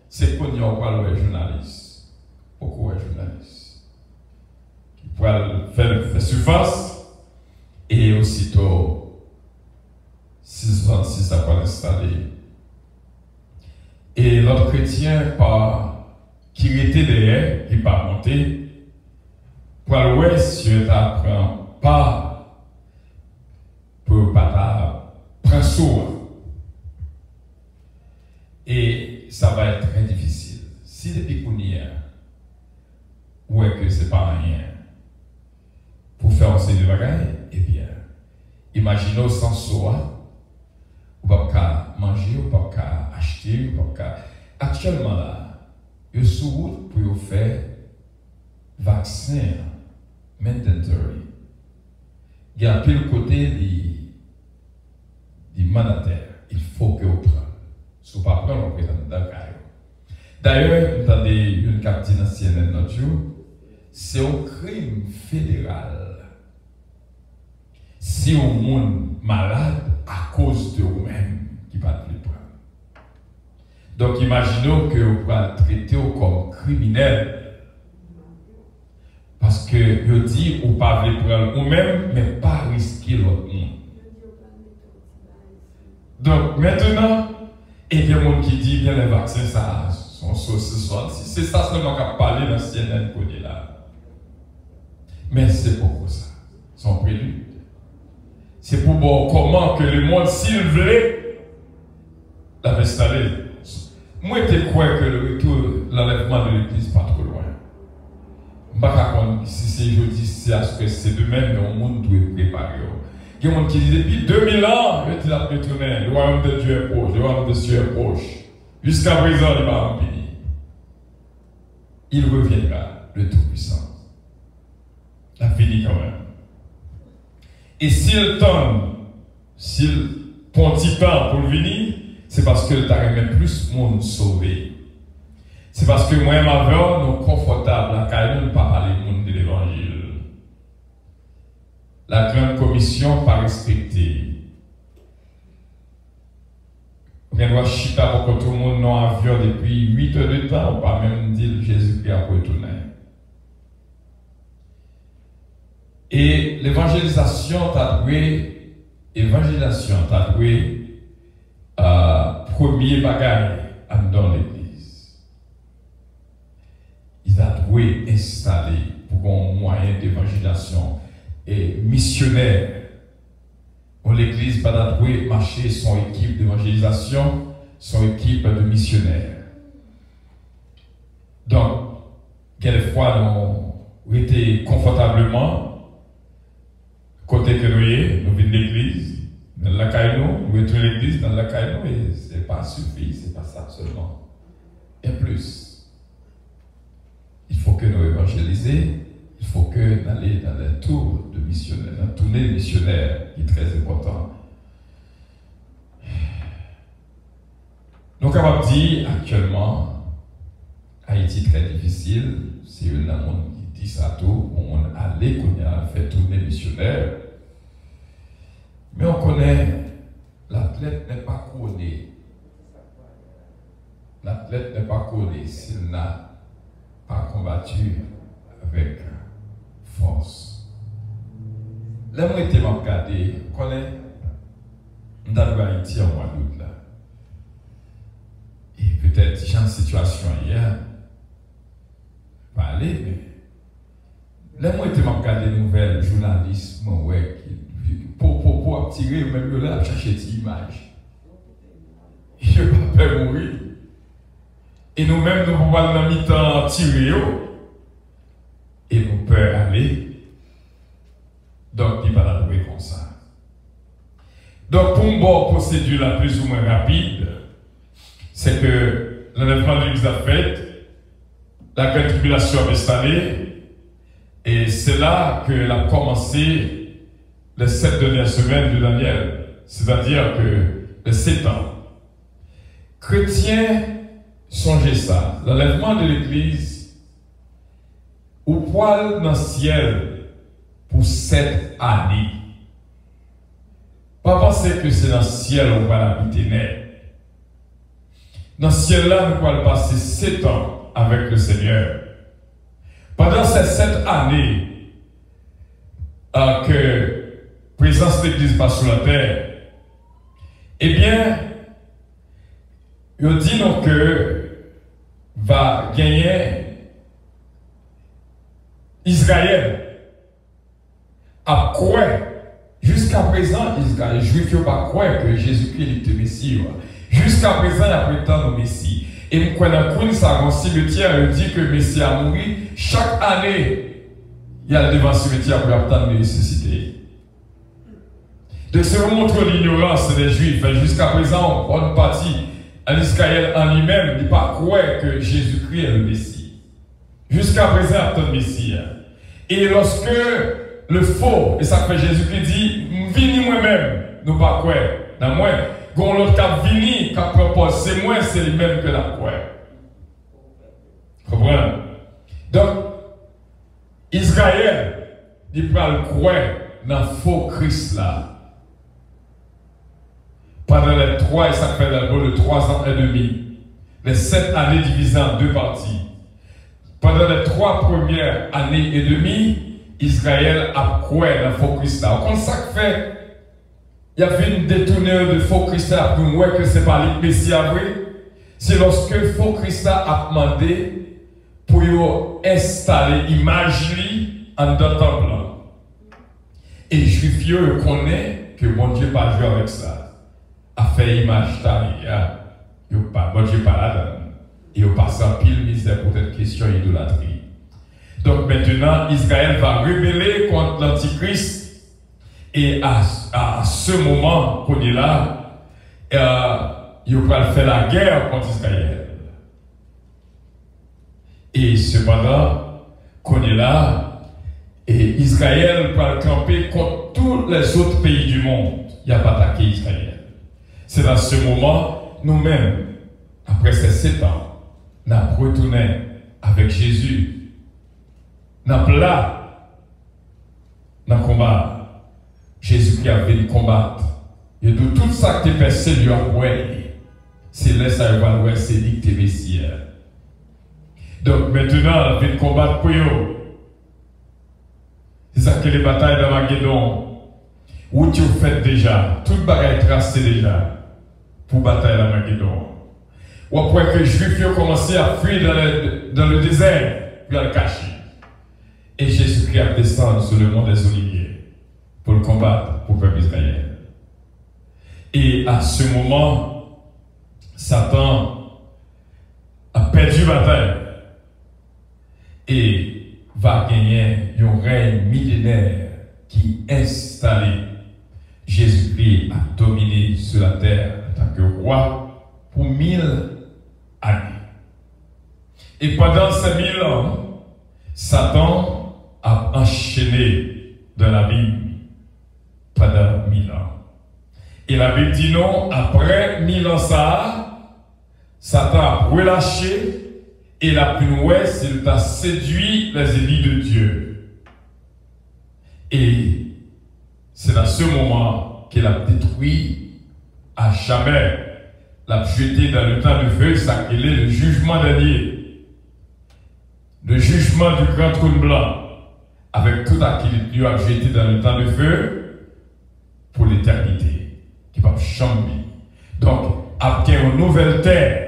c'est qu'on y a encore les journalistes. Pourquoi les journalistes? Qui pourraient faire surface et aussitôt 666 ça va l'installer. Et l'autre chrétien qui était derrière, qui pas monté, pour l'ouest, si tu n'apprends pas, pour pas prendre soin. Et ça va être très difficile. Si depuis qu'on y est, ouais que c'est pas rien, pour faire un de bagaille, eh bien, imaginez sans soi, ou pas manger, ou pas acheter, ou pas. Actuellement là, il y a sous route pour faire vaccin mandatory. Il y a un peu le côté des mandataires. Il faut que vous preniez. Si vous ne prenez pas, vous pouvez dans le cas. D'ailleurs, vous avez une captive dans CNN notre jour, c'est un crime fédéral. Si on est malade à cause de vous-même qui ne peut pas le prendre. Donc imaginons que vous pouvez traiter comme criminel. Parce que vous dites, vous ne pouvez pas le prendre vous-même, mais pas risquer l'autre monde. Donc maintenant, il y a des gens qui disent que les vaccins, ça sont saucisses. C'est ça seulement qu'on a parlé dans CNN côté là. Mais c'est pourquoi ça. Son prélude. C'est pour voir comment que le monde, s'il voulait, l'avait installé. Moi, je crois que le retour, l'enlèvement de l'église pas trop loin. Je ne sais pas si c'est jeudi, c'est demain, mais le monde doit être préparé. Il y a des gens qui disent depuis 2000 ans, il a retourné, le royaume de Dieu est proche, le royaume de Dieu est proche. Jusqu'à présent, il va en finir. Il reviendra, le Tout-Puissant. La fini quand même. Et s'il tombe, s'il prend un petit temps pour venir, c'est parce que tu as même plus de monde sauvé. C'est parce que moi et ma vie, nous sommes confortables à ne pas parler du monde de l'évangile. La grande commission pas respectée. On doit chita pour que tout le monde n'a avion depuis 8 heures de temps, ou pas même dire Jésus-Christ a retourné. Et l'évangélisation t'a doué, premier bagage dans l'église. Il a doué installer pour un moyen d'évangélisation et missionnaire. L'église va doué marcher son équipe d'évangélisation, son équipe de missionnaires. Donc, quelquefois, nous étions confortablement côté que nous venons de l'église, dans la caille, nous étions l'église dans la caille, et ce n'est pas suffisant, ce n'est pas ça seulement. Et plus, il faut que nous évangélisions, il faut que nous allions dans un tour de missionnaire, dans une tournée missionnaire qui est très important. Nous sommes capables de dire actuellement, Haïti est très difficile, c'est une monde qui dit ça tout, on allait qu'on a fait tourner missionnaire. Mais on connaît, l'athlète n'est pas couronné. L'athlète n'est pas couronné s'il n'a pas combattu avec force. Là, moi, je m'ai regardé, on connaît, on a le Haïti en mois d'août là. Et peut-être, j'ai une situation hier, pas aller, mais là, moi, je m'ai regardé les nouvelles, journalistes, ouais, pour attirer, même là, chercher des images. Je ne veux pas mourir. Et nous-mêmes, nous pouvons dans le mi-temps tirer, et nous pouvons aller. Donc, il va la trouver comme ça. Donc, pour une bonne procédure la plus ou moins rapide, c'est que l'enlèvement de l'Église a fait, la grande tribulation a installé, et c'est là qu'elle a commencé les 7 dernières semaines de Daniel, c'est-à-dire que les 7 ans. Chrétiens, songez ça, l'enlèvement de l'Église, au poil dans le ciel pour 7 années. Pas penser que c'est dans le ciel où on va l'habiter net. Dans le ciel-là, nous allons passer 7 ans avec le Seigneur. Pendant ces 7 années, que présence de l'Église passe sur la terre, eh bien, il dit donc que va gagner Israël a cru, jusqu'à présent, les Juifs n'ont pas cru que Jésus-Christ est le Messie. Jusqu'à présent, il a prétendu le Messie. Et quand on a ça, le cimetière, il dit que le Messie a mouru. Chaque année, il y a devant le cimetière pour attendre de ressusciter. Donc, c'est remontre l'ignorance des Juifs. Jusqu'à présent, on bonne partie, en Israël en lui-même, il n'a pas cru que Jésus-Christ est le Messie. Jusqu'à présent, il attend le Messie. Et lorsque le faux, et ça fait Jésus-Christ dit, vini moi-même, nous pas quoi. Dans moi, quand l'autre cap vini, cap propose, c'est moi, c'est lui-même que la quoi. Comprenez? Donc, Israël, il peut le croire dans le faux Christ là. Pendant les 3, et ça fait d'abord de 3 ans et demi, les 7 années divisées en 2 parties. Pendant les 3 premières années et demie, Israël a cru dans le faux Christ là. Quand ça fait, il y avait une détourneur de faux Christ là pour voir que ce n'est pas le Messie à vrai. C'est lorsque le faux Christ a demandé pour installer l'image en dans le temple. Et les Juifs connaissent que mon Dieu n'a pas joué avec ça. A fait image taille, bon Dieu pas là-dedans. Et au passant pile misère pour cette question d'idolâtrie. Donc maintenant, Israël va rebeller contre l'Antichrist. Et à ce moment qu'on est là, il va faire la guerre contre Israël. Et cependant, qu'on est là, et Israël va camper contre tous les autres pays du monde. Il n'y a pas attaqué Israël. C'est dans ce moment, nous-mêmes, après ces 7 ans, nous avons retourné avec Jésus. Nous avons là, dans le combat. Jésus qui a venu combattre. Et de tout ça que tu fais, c'est lui envoyer. C'est là ça va c'est lui qui est Messie. Donc maintenant, on vient combattre pour eux. C'est ça que les batailles d'Armageddon, où tu fais déjà, toute bagaille tracée déjà. Pour bataille à Armageddon. Ou après que les Juifs ont commencé à fuir dans le désert, puis à le cacher. Et Jésus-Christ a descendu sur le mont des Oliviers pour le combattre pour le peuple Israël. Et à ce moment, Satan a perdu la bataille et va gagner un règne millénaire qui est installé. Jésus-Christ a dominé sur la terre en tant que roi pour 1000 années. Et pendant ces 1000 ans, Satan a enchaîné dans la Bible pendant 1000 ans. Et la Bible dit non, après 1000 ans Satan a relâché et la plus ouest, il a séduit les élus de Dieu. Et c'est dans ce moment qu'il a détruit à jamais, l'a jeté dans le temps de feu, ça qu'il est le jugement dernier, le jugement du grand trône blanc, avec tout à qu'il lui a jeté dans le temps de feu pour l'éternité, qui va changer. Donc, après une nouvelle terre.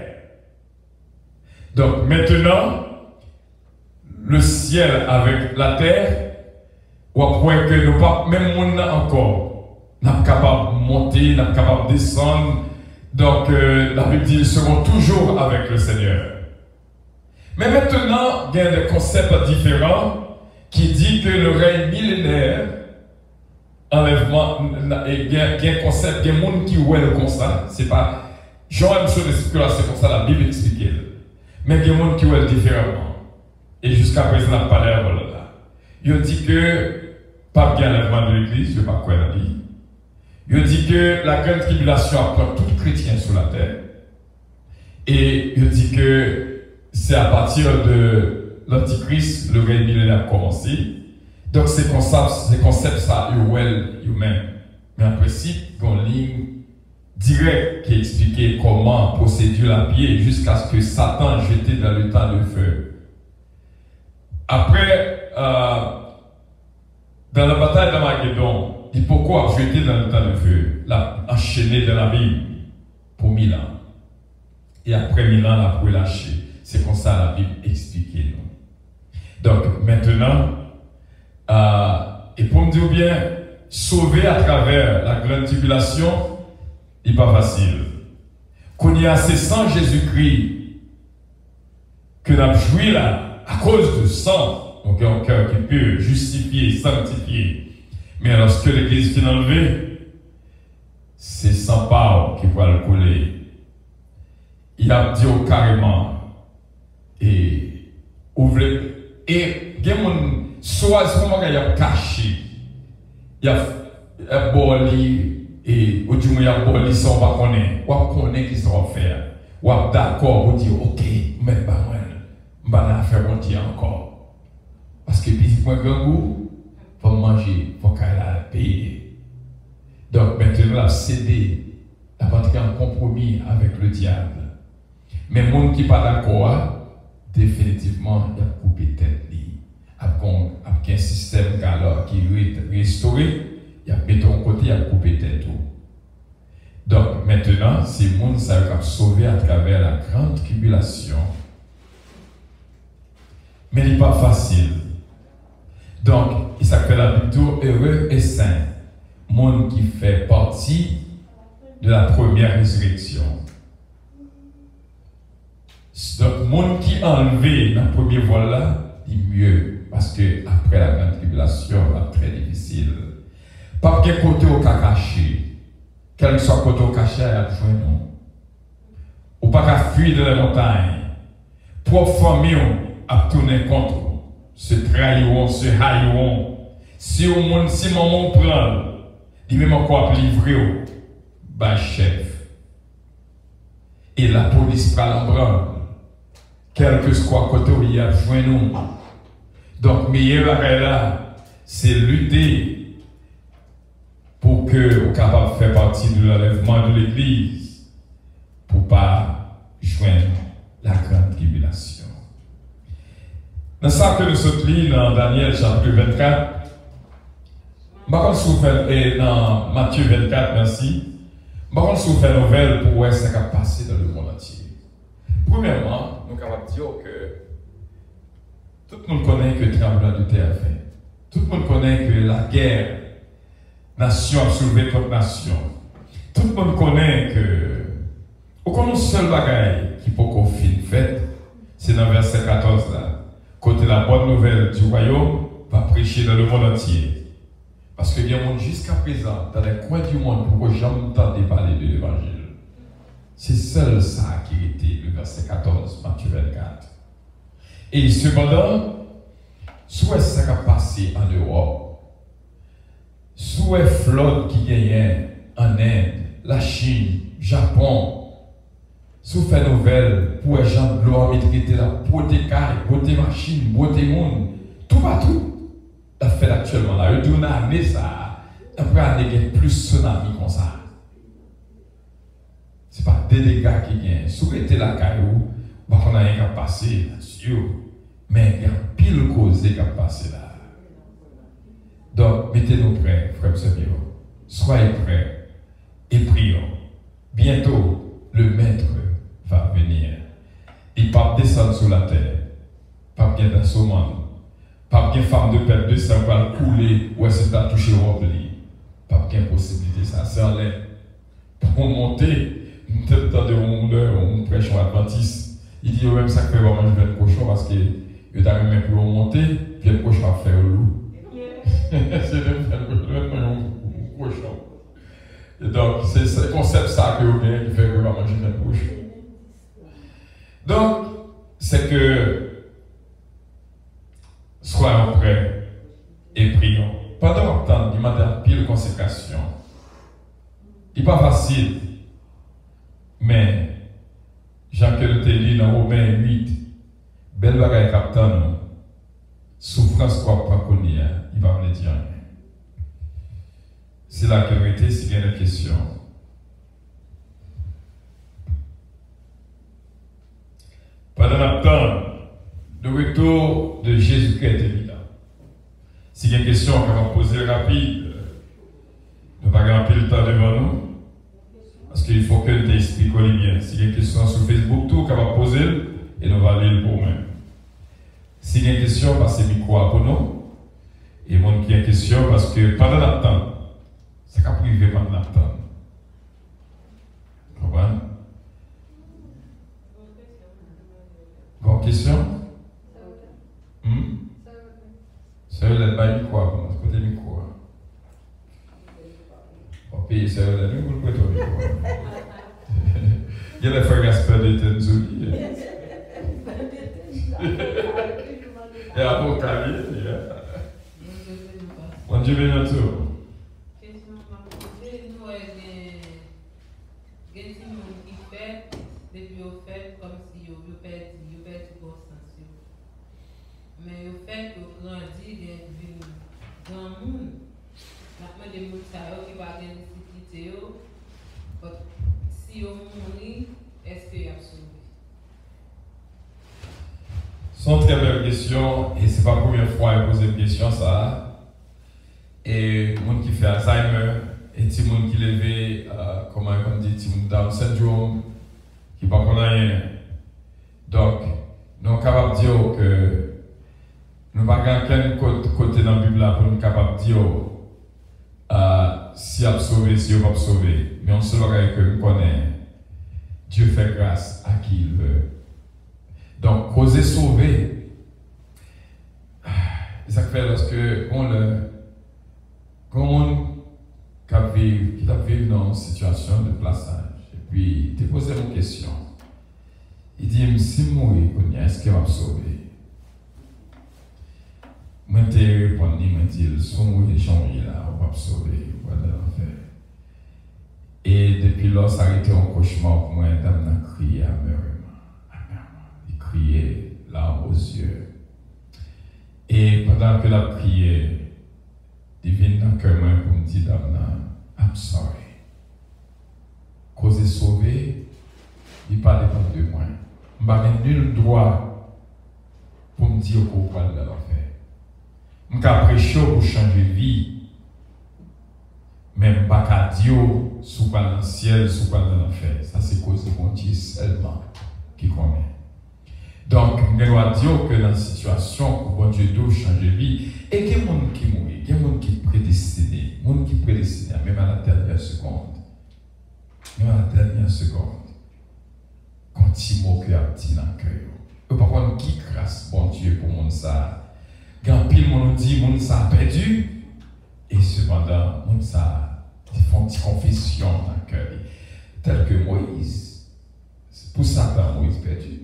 Donc maintenant, le ciel avec la terre, ou après que nous pas même monde encore, nous sommes capables de monter, nous sommes capables de descendre. Donc la Bible dit, ils seront toujours avec le Seigneur. Mais maintenant, il y a des concepts différents qui disent que le règne millénaire, enlèvement, il y a un concept, il y a un monde qui voit le constat. C'est pas, genre une chose de spéculation comme ça, la Bible explique. Mais il y a un monde qui voit différemment. Et jusqu'à présent, on n'a pas l'air là. Il dit que, pas bien l'enlèvement de l'Église, je ne sais pas quoi il a dit. Il dit que la grande tribulation apprend tout chrétien sur la terre. Et il dit que c'est à partir de l'Antichrist, le règne millénaire a commencé. Donc ces concepts, ça, eux-mêmes. Mais en principe, il y a une ligne directe qui expliquait comment procéder la pied jusqu'à ce que Satan jeté dans le temps de feu. Après, dans la bataille d'Armageddon, pourquoi jeté dans le temps de feu, l'a enchaîné dans la Bible pour 1000 ans. Et après 1000 ans, l'a relâché. C'est comme ça la Bible expliquait. Donc maintenant, Et pour me dire bien, sauver à travers la grande tribulation, n'est pas facile. Qu'on y a c'est sans Jésus-Christ que nous avons joué là, à cause du sang, donc un cœur qui peut justifier, sanctifier. Mais lorsque l'Église est enlevée, c'est sans part qui va le coller. Il a dit carrément, et ouvrez, et il y a soit il a caché, il a boli, et au moins il a boli sans pas connaître, ou connaître qui sera faire, ou d'accord pour dire ok, mais pas moi, je vais faire mon Dieu encore. Parce que puis pour un grand goût, il faut manger, il faut qu'elle a payer. Donc maintenant, la cédé, la entrer en compromis avec le diable. Mais les gens qui ne sont pas d'accord, définitivement, il y a coupé tête. Il y a un système qui est restauré, il y a mis ton côté, il y a coupé tête. Donc maintenant, ces gens sont sauvés à travers la grande tribulation. Mais il n'est pas facile. Donc, il s'appelle la plutôt heureux et saint. Monde qui fait partie de la première résurrection. Donc, monde qui est enlevé dans le premier vol là, il est mieux. Parce que après la grande tribulation, c'est très difficile. Pas de côté au cas caché. Quel que soit côté au caché, il y a besoin de nous. Ou pas qu'à fuir de la montagne. Pour famille, à tourner contre nous. Se trahiront, se haïront. Si au monde, si maman prend, il même encore livrer au chef. Et la police prend l'embrun. Quel que soit côté où il y a besoin de nous. Donc, meilleur là, c'est lutter pour que vous capable de faire partie de l'enlèvement de l'Église, pour ne pas joindre la grande tribulation. Dans ça que nous sommes lus dans Daniel chapitre 24, et dans Matthieu 24, merci. Par contre, si vous faites nouvelle pour voir ce qui a passé dans le monde entier. Premièrement, nous sommes capables de dire que tout le monde connaît que le tremblement de terre fait. Tout le monde connaît que la guerre, nation a soulevé contre nation. Tout le monde connaît que aucun seul bagage qui peut qu'on fait, c'est dans le verset 14 là. Côté la bonne nouvelle du royaume va prêcher dans le monde entier. Parce qu'il y a des gens jusqu'à présent, dans les coins du monde, pour que jamais entendre parler de l'évangile. C'est seul ça qui était le verset 14, Matthieu 24. Et cependant, soit ça qui a passé en Europe, soit flotte qui gagnait en Inde, la Chine, Japon, sous fait nouvelle pour les gens de l'homme traiter la beauté carré, beauté machine, beauté monde, tout partout. La fait actuellement là, il y a année ça, après année il y a plus tsunami comme ça. C'est pas des dégâts qui gagnent. Si vous êtes là, on n'a rien qu'à passer là-dessus. Mais il y a pile cause qui a passé là. Donc, mettez-nous prêts, frères et sœurs. Soyez prêts et prions. Bientôt, le Maître va venir. Il ne va pas descendre sur la terre. Pas bien dans ce monde. Pas bien femme de perte de sang va couler ou est-ce que ça touché au repli. Pas bien possibilité, ça c'est en l'air. Pour monter, une tête de on prêche en adventiste. Il dit même ça que va manger le cochon parce que il a même pour monter, puis le cochon va faire le loup. C'est le cochon. Et donc, c'est ce concept ça que vous avez qui fait que va manger le cochon. Donc, c'est que soyons prêts et prions. Pendant le temps, il m'a dit pile consécration. Il n'est pas facile. Mais, Jean que nous dit dans Romains 8, belle bagaille captain, souffrance quoi pas connaître, il va me dire. C'est la vérité, s'il y a une question. Pendant le temps, le retour de Jésus-Christ est évident. S'il y a une question qu'on va poser rapide, nous ne va pas le temps devant nous. Parce qu'il faut que nous t'expliquions bien. S'il y a une question sur Facebook, tout qu'on va poser, et nous allons lire pour nous. S'il y a une question, passez le micro pour nous. Et mon qui est question parce que pendant la temps, c'est qu'à privé pendant la temps. Vous comprenez? Bonne question? Ça veut dire pas quoi? Comment est-ce que tu dis quoi? On paye ça veut dire nous pour le micro. Il y a des frères Gaspard de Tenzoli. Et à mon carrière, bon Dieu bénisse tout. Question m'a posée, nous des gens qui fait depuis au fait comme si yo perdu conscience. Mais au fait que grandi des grand monde, maintenant des gens qui va gagner difficulté yo, si yo mourir, est-ce que y a sauvé? C'est une très belle question et c'est pas la première fois que je pose une question ça. Et les gens qui fait Alzheimer et les gens qui lèvent, comment on dit, les Down syndrome, qui ne connaissent rien. Donc, nous sommes capables de dire que nous n'avons pas qu'un côté dans la Bible pour nous capables de dire si on a sauvé, si on va sauver. Mais on se le que nous connaissons. Dieu fait grâce à qui il veut. Donc, causer sauver, ça fait lorsque on le. Comment qui a vécu dans une situation de plaçage, et puis il te posé une question. Il dit, si je mourir, est-ce qu'il va me sauver? Moi, je t'ai répondu, je dit, si je mourir, là, on va me sauver, on va l'enfer. Et depuis là, ça a été un cauchemar pour moi, dame a crié amèrement. Il criait, larmes aux yeux. Et pendant que la prière, divine dans le cœur pour me dire, I'm sorry. Cause sauvé, il ne parle pas de moi. Je n'ai nul droit pour me dire qu'on va le faire. Je n'ai prêché pour changer de vie. Même pas qu'à dire sous dans le ciel, sous dans l'enfer. Ça, c'est cause de mon Dieu seulement qui connaît. Donc, je dois dire que dans la situation où bon Dieu doit changer de vie, et qu'il y a des gens qui mourent, il y a des gens qui sont prédestinés, même à la dernière seconde. Même à la dernière seconde. Quand il mot que a dit dans le cœur. Et par contre, qui grâce, bon Dieu, pour mon ça. Quand pile mon dit, mon ça a perdu. Et cependant, mon ça, ils font une confession dans le cœur. Tel que Moïse. C'est pour ça que Moïse perdu.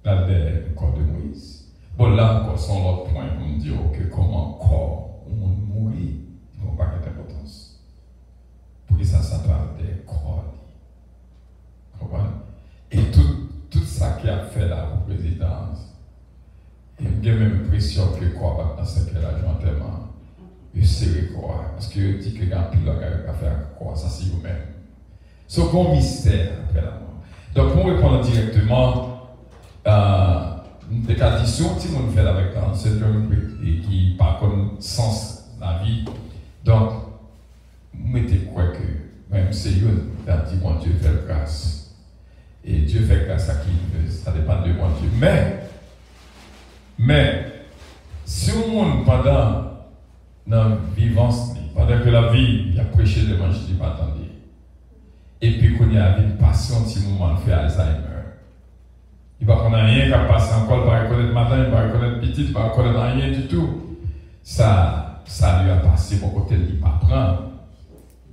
Là, le corps de Moïse. Bon, là encore, son autre point pour me dire que comment corps, on mourir, ils n'ont pas d'importance. Pour que ça parle des corps. Comprenez? Et tout ça qui a fait la présidence, il y a même l'impression que le corps va dans ce qu'elle a joué tellement. Il sait quoi. Parce que dit que quand il a fait quoi, ça c'est vous-même. C'est un mystère après la mort. Donc, pour répondre directement, des cas d'issue, si on fait avec un syndrome et qui par contre sens la vie, donc mettez quoi que même c'est Dieu qui a dit mon Dieu fait grâce et Dieu fait grâce à qui ça dépend de mon Dieu. Mais si on monde pendant la vivance, pendant que la vie il a prêché l'évangile, il pas attendre et puis qu'on y a une passion si moment fait Alzheimer. Il ne va pas rien qui a passé encore, il ne va pas reconnaître matin, il ne va pas reconnaître petit, il ne va pas reconnaître rien du tout. Ça lui a passé mon côté, il ne va pas prendre.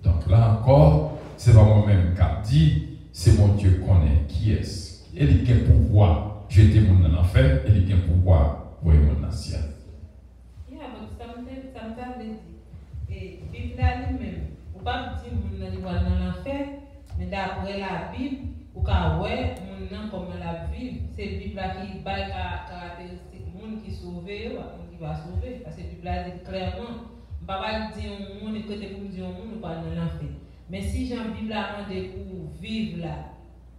Donc là encore, ce n'est pas moi-même qui a dit, c'est mon Dieu qu'on est, qui est-ce. Et il a un pouvoir jeter mon dans l'enfer, et il a un pouvoir voyer mon dans le ciel. Ça me fait dire. Et la Bible elle-même, on ne peut pas dire que mon dans l'enfer, mais d'après la Bible, ou quand ouais, mon comme la Bible, c'est la Bible qui bat caractéristique monde qui sauve, monde qui va sauver. Parce que la Bible dit clairement, on ne peut pas dire un monde côté pour dire un monde pas dans l'enfer. Mais si j'ai une Bible à demander pour vivre là,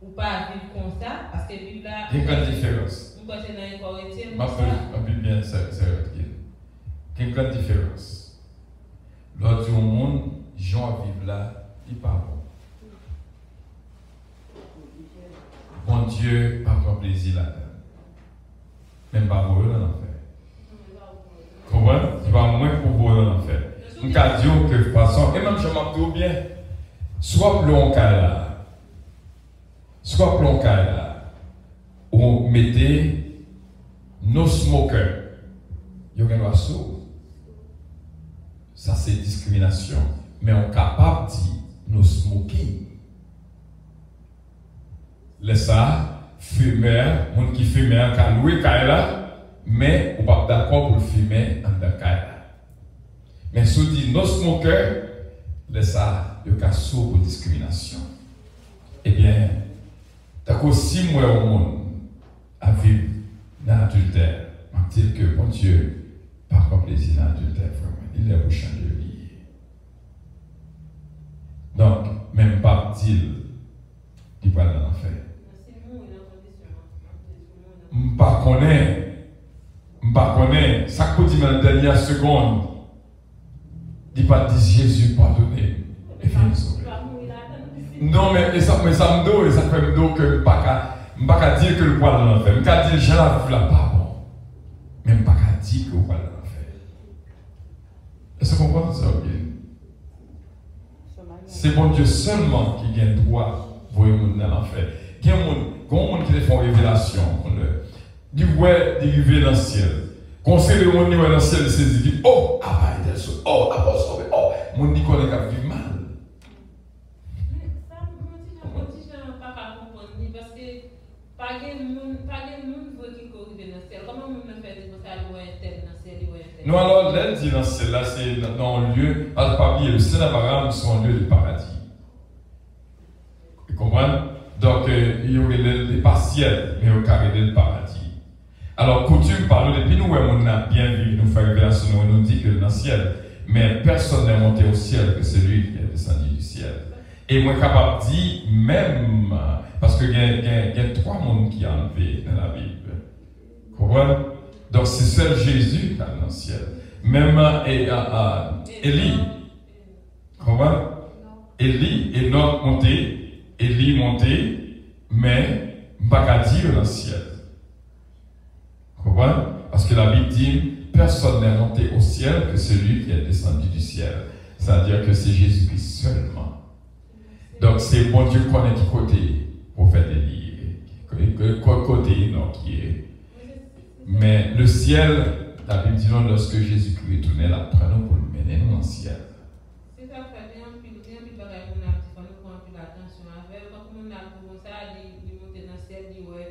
ou pas vivre comme ça, parce que la Bible là. Il y a une grande différence. Nous pensons dans une Corinthienne. Ma Bible bien sérieux. Il y a une grande différence. L'autre monde, gens vivent là, il pas bon. Bon Dieu pas prend plaisir là-dedans. Même pas pour eux dans l'enfer. Comprenez? Il va moins pour vous en faire. Je dis que de façon, et même je m'en bien, soit plomb là, ou mettez nos smokers, il y a un oiseau. Ça c'est discrimination, mais on est capable de dire nos smoking. Laisse ça, fumeur, monde qui fume en caloué là, mais on pas d'accord pour le fumer en de là. Mais si on dit no smoker, laisse ça, il y a un cas pour discrimination. Eh bien, d'accord, si moi au monde a vu dans l'adultère, je dis que bon Dieu, par contre, plaisir dans l'adultère, vraiment, il est pour changer de vie. Donc, même pas dire, il va dans l'enfer. Je ne connais pas, ça peut dire dans la dernière seconde, il va dire Jésus pardonner et finir sauver. Non, mais ça me donne, et ça fait me donne que je ne peux pas dire que le poil dans l'enfer. Je ne peux pas dire que j'ai la vue là, pardon. Mais je ne peux pas dire que le poil dans l'enfer. Est-ce que vous comprenez ça bien? C'est bon Dieu seulement qui a le droit de voir les gens dans l'enfer. Il y a des gens qui font révélation. Du ouais, d'arriver dans le ciel. Conseil de monde dans le ciel, c'est de dire oh, ah, il est sauvé. Oh, ah, sauvé. Oh, mon dit qu'on est capable de vivre mal. Pas de monde qui corrige dans le ciel. Comment on peut faire des choses à l'interne dans le ciel? Non, alors, l'aile dit dans le ciel, là, c'est dans le lieu, à le ciel d'Abraham, c'est un lieu de paradis. Vous comprenez? Donc, il y aurait les partiels, mais au carré de paradis. Alors, coutume parle depuis nous, on a bien vu, nous faire révélation, nous dit que dans le ciel, mais personne n'est monté au ciel que celui qui est descendu du ciel. Et moi, capable de dire, même, parce qu'il y a 3 mondes qui ont enlevé dans la Bible. Vous comprenez? Donc, c'est seul Jésus qui est dans le ciel. Même Élie. Vous comprenez? Élie est notre monté, Élie monté, mais pas dire dans le ciel. Vous comprenez? Parce que la Bible dit, personne n'est monté au ciel que celui qui est descendu du ciel. C'est-à-dire que c'est Jésus-Christ seulement. Donc, c'est bon Dieu connaît qui côté pour faire des livres, côté non, qui est. Mais le ciel, la Bible dit non, lorsque Jésus-Christ est tourné, la prenons pour le mener dans le ciel. C'est ça, fait bien, puis qu'on a pris l'attention avec. Quand on a commencé à monter dans le ciel, il dit ouais,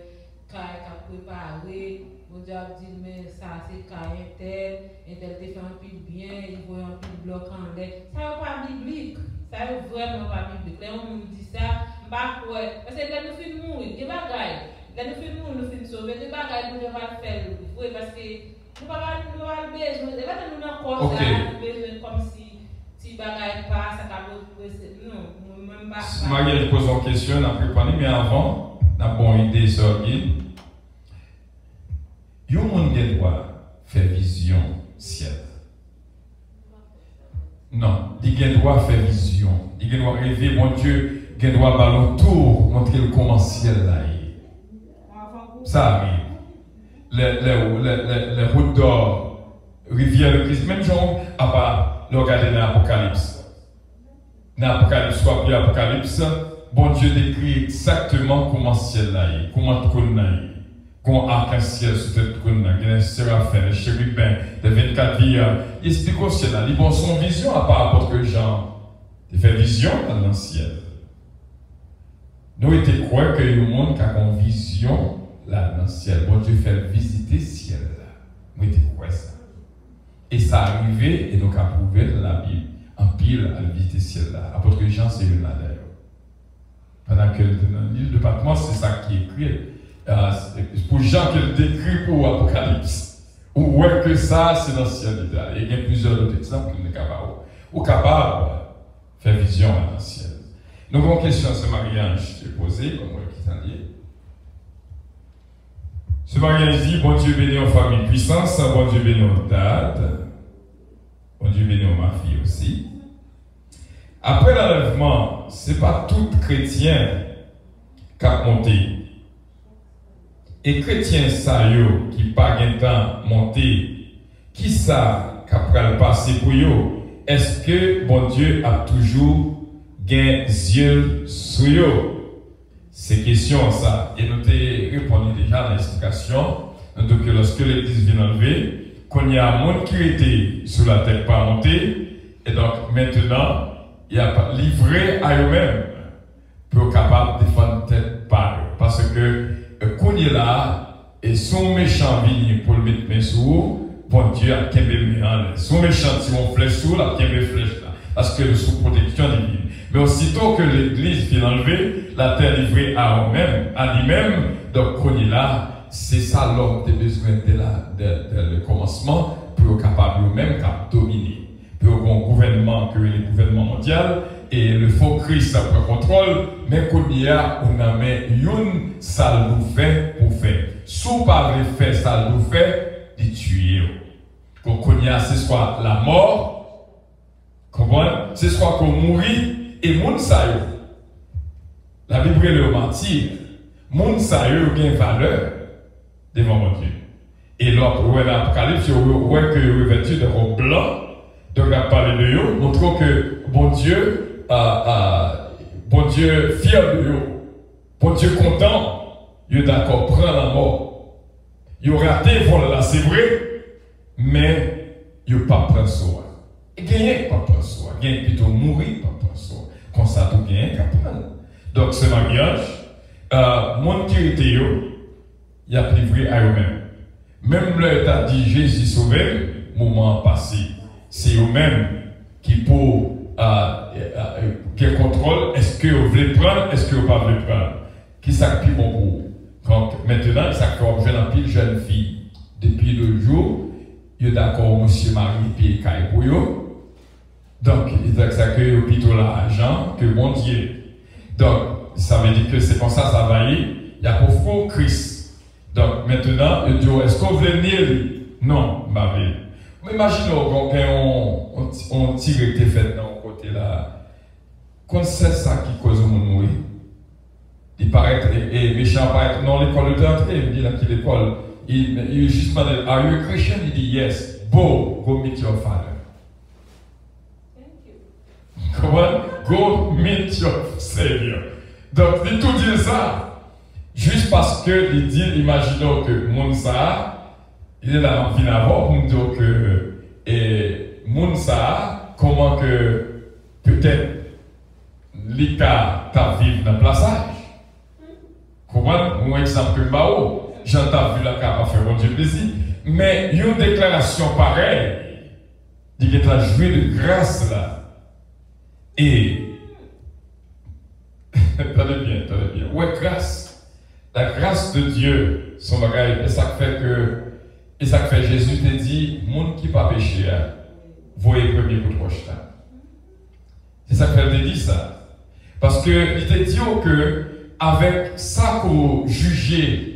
Kaye a préparé, mon Dieu a dit mais ça c'est Kaye tel te fait un peu bien, il voit un peu bloc en l'air. Ça n'est pas biblique. Ça n'est vraiment pas biblique. Là, on nous dit ça, parce que là, nous faisons mourir, des bagailles. Là, nous faisons mourir, nous faisons sauver, des bagailles, nous devons faire. Parce que nous n'avons pas besoin, nous n'avons pas besoin comme si bagaille pas, ça va non, même pas. Marie, je pose une question, on a préparé, mais avant, on a une bonne idée sur lui. Il y a un monde qui doit faire vision ciel. Non, il doit faire vision. Il doit rêver, mon Dieu, il doit aller autour, montrer comment ciel là est. Ça arrive. Les routes d'or, rivière de Christ, même genre, à part le regarder dans l'Apocalypse. Dans l'Apocalypse, soit plus l'Apocalypse, bon Dieu décrit exactement comment ciel là est, comment tout le monde est. Qu'on arc-en-ciel sur cette trône, il y a un séraphin, un chérubin, de 24 vies. Il explique au ciel, il bon son vision à part apôtre Jean. Il fait vision dans le ciel. Nous étions croyants que le monde qui a une vision là dans le ciel. Bon Dieu fait visiter le ciel là. Nous étions croyants ça. Et ça arrivé et nous avons prouvé dans la Bible. En pile à visiter le ciel là. Apôtre Jean, c'est une là d'ailleurs. Pendant que dans l'île de Patmos, c'est ça qui est écrit. Pour Jean qui le décrit pour l'Apocalypse. Ou ouais que ça, c'est dans le ciel. Il y a plusieurs autres exemples que nous sommes capables de faire vision dans le ciel. Donc, une question, ce mariage, je t'ai posé, comme moi qui t'en dis. Ce mariage dit, bon Dieu béni en famille puissance, bon Dieu béni en date, bon Dieu béni en ma fille aussi. Après l'enlèvement, ce n'est pas tout chrétien qui a monté. Et chrétien ça qui pas de temps monté, qui ça qu'après le passé pour eux, est-ce que bon Dieu a toujours des yeux sur eux? Ces questions, ça, et nous t'ai répondu déjà dans l'explication, donc lorsque l'église vient enlever, qu'on y a un monde qui était sous la tête pas monté, et donc maintenant, il y a livré à eux-mêmes pour être capable de défendre tête par eux. Parce que, qu'on y est là, et son méchant vini pour le mettre main sous, bon Dieu a qu'un bébé en l'air. Son méchant, si on flèche sous, la qu'un bébé flèche là. Parce que sous protection divine. Mais aussitôt que l'église vient enlever, la terre livrée à eux-mêmes, à lui-même, donc qu'on est là, c'est ça l'homme qui a besoin de le commencement pour être capable eux-mêmes de dominer. Pour un gouvernement, que le gouvernement mondial, et le faux Christ a pris contrôle, mais qu'on y a, on a mis une salle nous fait pour faire. Sous par les faits, ça nous fait de tuer. Qu'on y a, c'est soit la mort, c'est soit qu'on mourit, et moun sa yo. La Bible est le mentir. Moun sa yo a une valeur devant mon Dieu. Et là, dans l'Apocalypse, on voit que vous revêtu de robe blanc, donc on a parlé de eux, montrant que bon Dieu fier de eux, bon Dieu content, il est d'accord, prend la mort. Il a raté, voilà, c'est vrai, mais il n'a pas pris soin. Gagner, pas prendre soin. Gagner plutôt mourir, pas prendre soin. Comme ça, tout gagne, qu'à prendre. Donc, ce mariage, mon qui était il a livré à eux-mêmes. Même le état dit Jésus sauvé, moment passé, c'est eux-mêmes qui pour quel contrôle, est-ce que vous voulez prendre, est-ce que vous ne voulez pas prendre. Qui s'active bon pour vous. Donc, maintenant, ça fait un pile jeune fille. Depuis 2 jours, il est d'accord, monsieur Marie, puis il pour eux. Donc, il a que plutôt l'argent que mon Dieu. Donc, ça veut dire que c'est comme ça va y. Il y a pour faux Christ. Donc, maintenant, il dit, est-ce qu'on veut venir? Non, ma vie. Mais imaginons qu'on tire tes fêtes dans le côté là. Quand c'est ça qui cause mon mourir, il paraît, et méchant paraît, non, l'école de l'entrée, il me dit là qu'il l'école, il juste demandé, are you a Christian? Il dit, yes, go meet your father. Comment? Go meet your Savior. Donc, il tout dit ça, juste parce que il dit, imaginons que Mounsa, il est là en fin d'avant pour me dire que, et Mounsa, comment que, peut-être, l'ICA t'a vécu dans le plaçage. Comment? Mon exemple que Mao, j'entends vu la carte à faire bon Dieu plaisir. Mais une déclaration pareille, dit qu'il a joué de grâce là. Et, attendez bien. Ouais, grâce. La grâce de Dieu, son bagage, et ça fait Jésus te dit, monde qui pas péché, voyez premier pour proche là. C'est ça que fait dit ça. Parce que il te dit que avec ça qu'on jugeait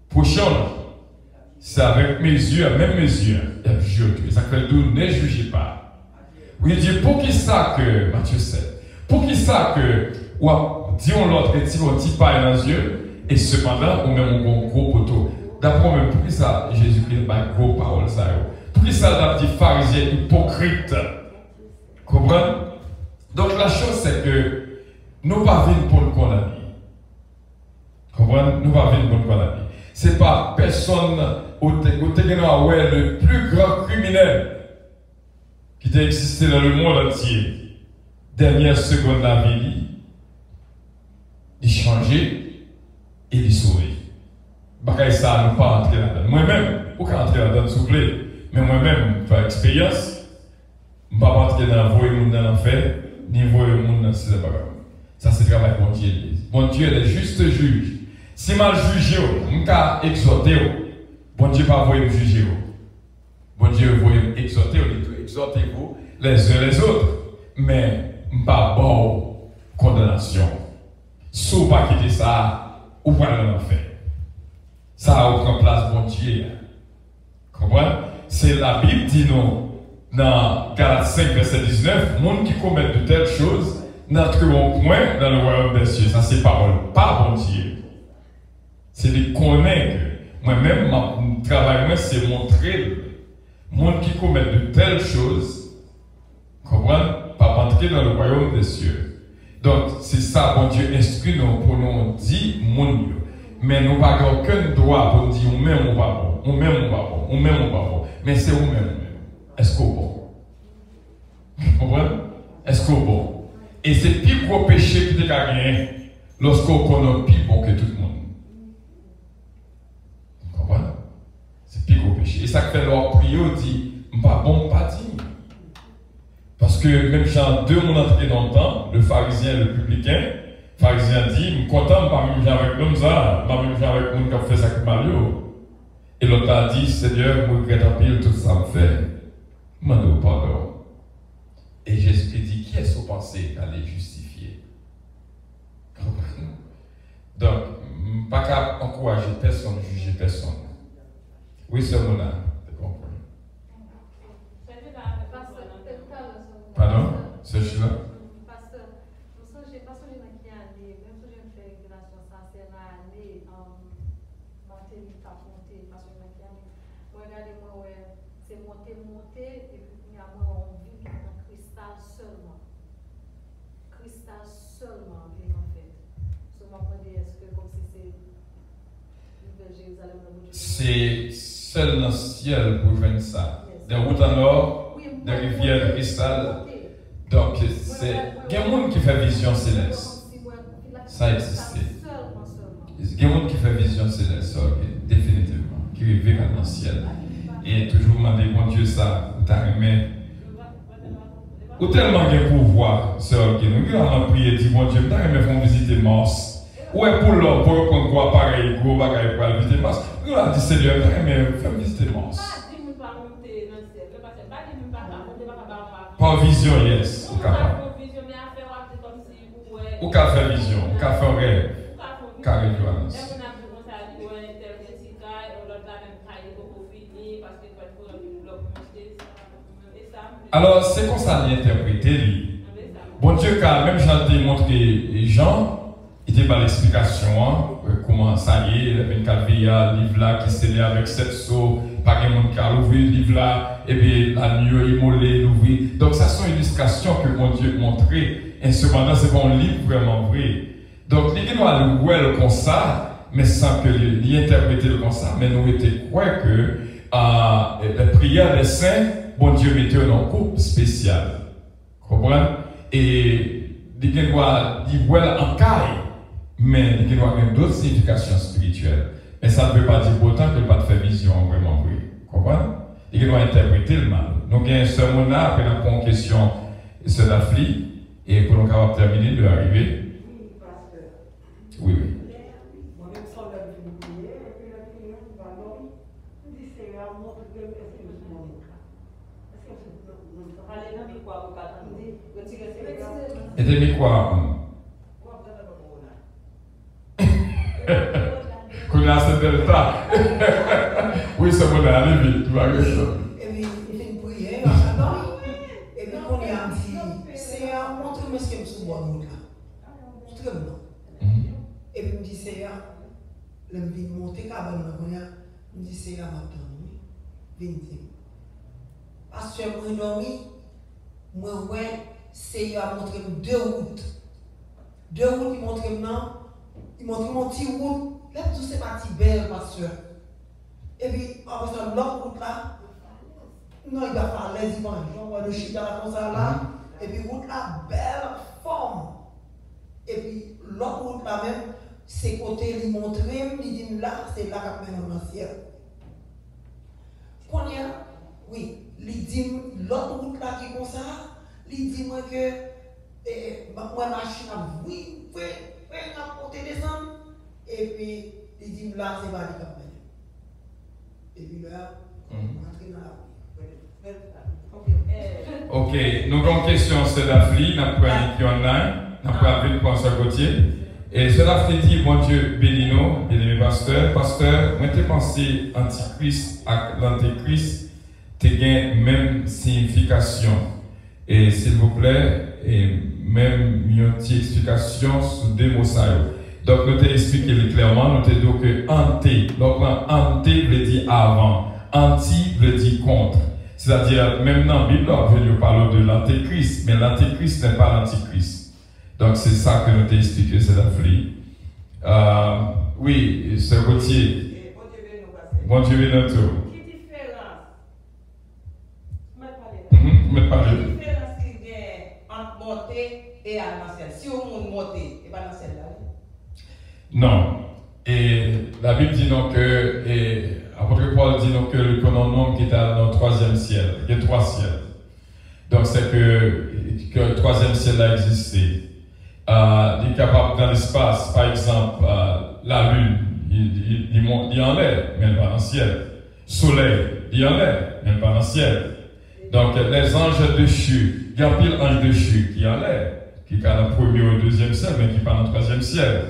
prochain, c'est avec mesure, même mesure, il y a jugé. Et ça fait d'où ne jugez pas. Oui, il dit, pour qui ça que, Matthieu 7, pour qui ça que, ou disons l'autre, et on dit pas dans les yeux, et cependant, on met un gros poteau. D'après même, pour qui ça, Jésus-Christ n'a pas gros parole, ça, pour qui ça, l'a dit pharisien hypocrite. Comprenez? Donc la chose, c'est que, nous pas venir pour le condamner. Comprenez? Nous pas venir pour le condamner. C'est pas personne, le plus grand criminel, qui a existé dans le monde entier, dernière seconde de la vie, il changer et il sauver. Bakaï ça, nous pas entrer là-dedans. Moi-même, pourquoi entrer là-dedans, s'il vous plaît? Mais moi-même, par expérience, je ne vais pas entrer dans voyer monde dans l'enfer, ni voyer monde dans ces bagages. Ça, c'est le travail de mon Dieu. Mon Dieu est juste juge. Si mal jugé, je vais exhorter. Bon Dieu pas voyer me juger. Bon Dieu voyer exhorter, exhortez-vous les uns les autres. Mais pas bon condamnation. Si vous ne pas quitter ça, vous pouvez aller en enfer. Ça a aucune place, bon Dieu. Comprenez? C'est la Bible dit nous, dans Galates 5, verset 19, les gens qui commettent de telles choses n'entreront point dans le royaume des cieux. Ça, c'est parole, pas bon Dieu. C'est de connaître. Moi-même, mon travail, c'est montrer. monde qui commet de telles choses, comprenez, pas entrer dans le royaume des cieux. Donc, c'est ça, bon Dieu instruit nous pour nous dire, monde. Mais nous n'avons aucun droit pour nous dire, on même on va bon, on même on va bon, on même on va bon. Mais c'est vous-même. Est-ce qu'on bon? Vous comprenez? Est-ce qu'on bon? Et c'est le plus gros péché qui est gagné lorsqu'on connaît plus bon que tout le monde. Vous comprenez? C'est le plus gros péché. Et ça fait leur prière, dit, pas bon, pas dit. Parce que même Jean 2, mon entrée dans le temps, le pharisien et le publicain, le pharisien dit, je suis content, pas même avec l'homme, ça, pas même avec l'homme qui a fait ça avec Mario. Et l'autre a dit, Seigneur, je regrette un peu tout ça me fait. Je demande pardon. Et Jésus dit, qui est-ce que vous pensez d'aller justifier? Donc, je ne pas qu'à encourager personne, juger personne. Oui, ce mot-là, tu comprends? Pardon? C'est là? Pasteur, je ne sais pas si j'ai année, même si j'ai fait relation sincère à l'année, monter, parce que moi, regardez-moi, c'est monter, et puis il y a moi, on vit dans cristal seulement. Cristal seulement, en fait. Seulement, est-ce que comme si c'est une belle Jérusalem dans votre c'est seul dans le ciel pour joindre ça. Des routes en or, des rivières de cristal. Donc, c'est. Il y a un monde qui fait vision céleste. Ça existe. Il y a un monde qui fait vision céleste, définitivement. Qui vit dans le ciel. Et toujours demander, mon Dieu, ça, t'as aimé. Ou tellement de pouvoir, sœur, qui nous avons prié, dit, mon Dieu, t'as aimé faire visiter Mars. Ou est pour l'homme, pour qu'on croit pareil, gros bagaille pour aller visiter Mars. Nous avons dit, Seigneur, t'as aimé faire visiter Mars. Par vision, yes. Ou qu'à faire vision, ou qu'à faire rêve. Carré Johannes. Alors, c'est comme ça l'interpréter. Bon Dieu, car même Jean t'a montré Jean, il était pas l'explication, comment ça y est, le 24 veillard, le livre là qui s'est lié avec 7 sauts, pas de monde qui a ouvert le livre là, et puis la nuit, il m'a l'ouvrir. Donc, ça sont illustrations que mon Dieu montrait, et cependant, c'est pas un livre vraiment vrai. Donc, il doit le voir comme ça, mais sans que l'interpréter comme ça, mais nous étions croire que la prière des saints, bon Dieu mettait un couple spécial. Comprenez? Et il doit voir en caille, mais il doit avoir d'autres significations spirituelles. Mais ça ne veut pas dire pourtant qu'il n'y a pas de faire vision vraiment vrai. Comprenez? Il doit interpréter le mal. Donc, il y a un sermon là, après la question, c'est la fille, et pour nous capables de terminer, de arriver. Oui, oui. Et t'es mis quoi? Qu'on a ce delta. Oui, c'est bon, allez vite, tu vas rester. Et puis, il fait une prière, et puis, on y a dit, Seigneur, montre-moi ce que je suis bon, montre-moi. Et puis, il me dit, Seigneur, je vais monter, car il me dit, Seigneur, maintenant, viens dire. Parce que je suis dormi, moi, ouais, Seigneur a montré deux routes. Deux routes, il montre maintenant, il montre mon petit route. Là, tout c'est parti belle, ma soeur. Et puis, en fait, l'autre route là, non, il va faire les images. On voit le chita là, comme ça là. Et puis, route là, belle forme. Et puis, l'autre route là même, c'est côté, il montre, il dit là, c'est là qu'on met dans le ciel. Qu'on y a, oui, il dit l'autre route là qui est comme ça, il dit moi que, moi, machine a, oui, on a descendre. Et puis, il dit là, c'est pas les cap. Et puis là, on entre dans la. Ok, nous avons une question, c'est la fille, nous avons pris online, nous avons pris le professeur Gauthier. Et cela fait dire, bon Dieu, bénis-nous, bénis mes pasteurs. Pasteur, moi, j'ai pensé antichrist à l'antéchrist, tu as même signification. Et s'il vous plaît, et même une petite explication sur deux mots ça. Donc, nous t'ai expliqué clairement, nous t'ai dit que anté, donc anté veut dire avant, anti veut dire contre. C'est-à-dire, même dans la Bible, on parle de l'antéchrist, mais l'antéchrist n'est pas l'antichrist. Donc, c'est ça que nous t'ai expliqué, c'est la folie. Oui, ce Gauthier. Bon Dieu bénit tout. Quelle différence? Me parler. Quelle différence qu'il y a entre monter et ancienne? Si on monte monter, et pas dans celle-là. Non. Et la Bible dit donc que, et l'apôtre Paul dit donc que le nom qui est dans le troisième ciel, il y a 3 ciels. Donc c'est que le troisième ciel a existé. Il est capable dans l'espace, par exemple, la lune, il en l'air, mais elle va dans le ciel. Soleil, il en l'air, mais elle va dans le ciel. Donc les anges déchus, il y a pile ange déchu qui en l'air, qui est dans le premier ou le deuxième ciel, mais qui part dans le troisième ciel.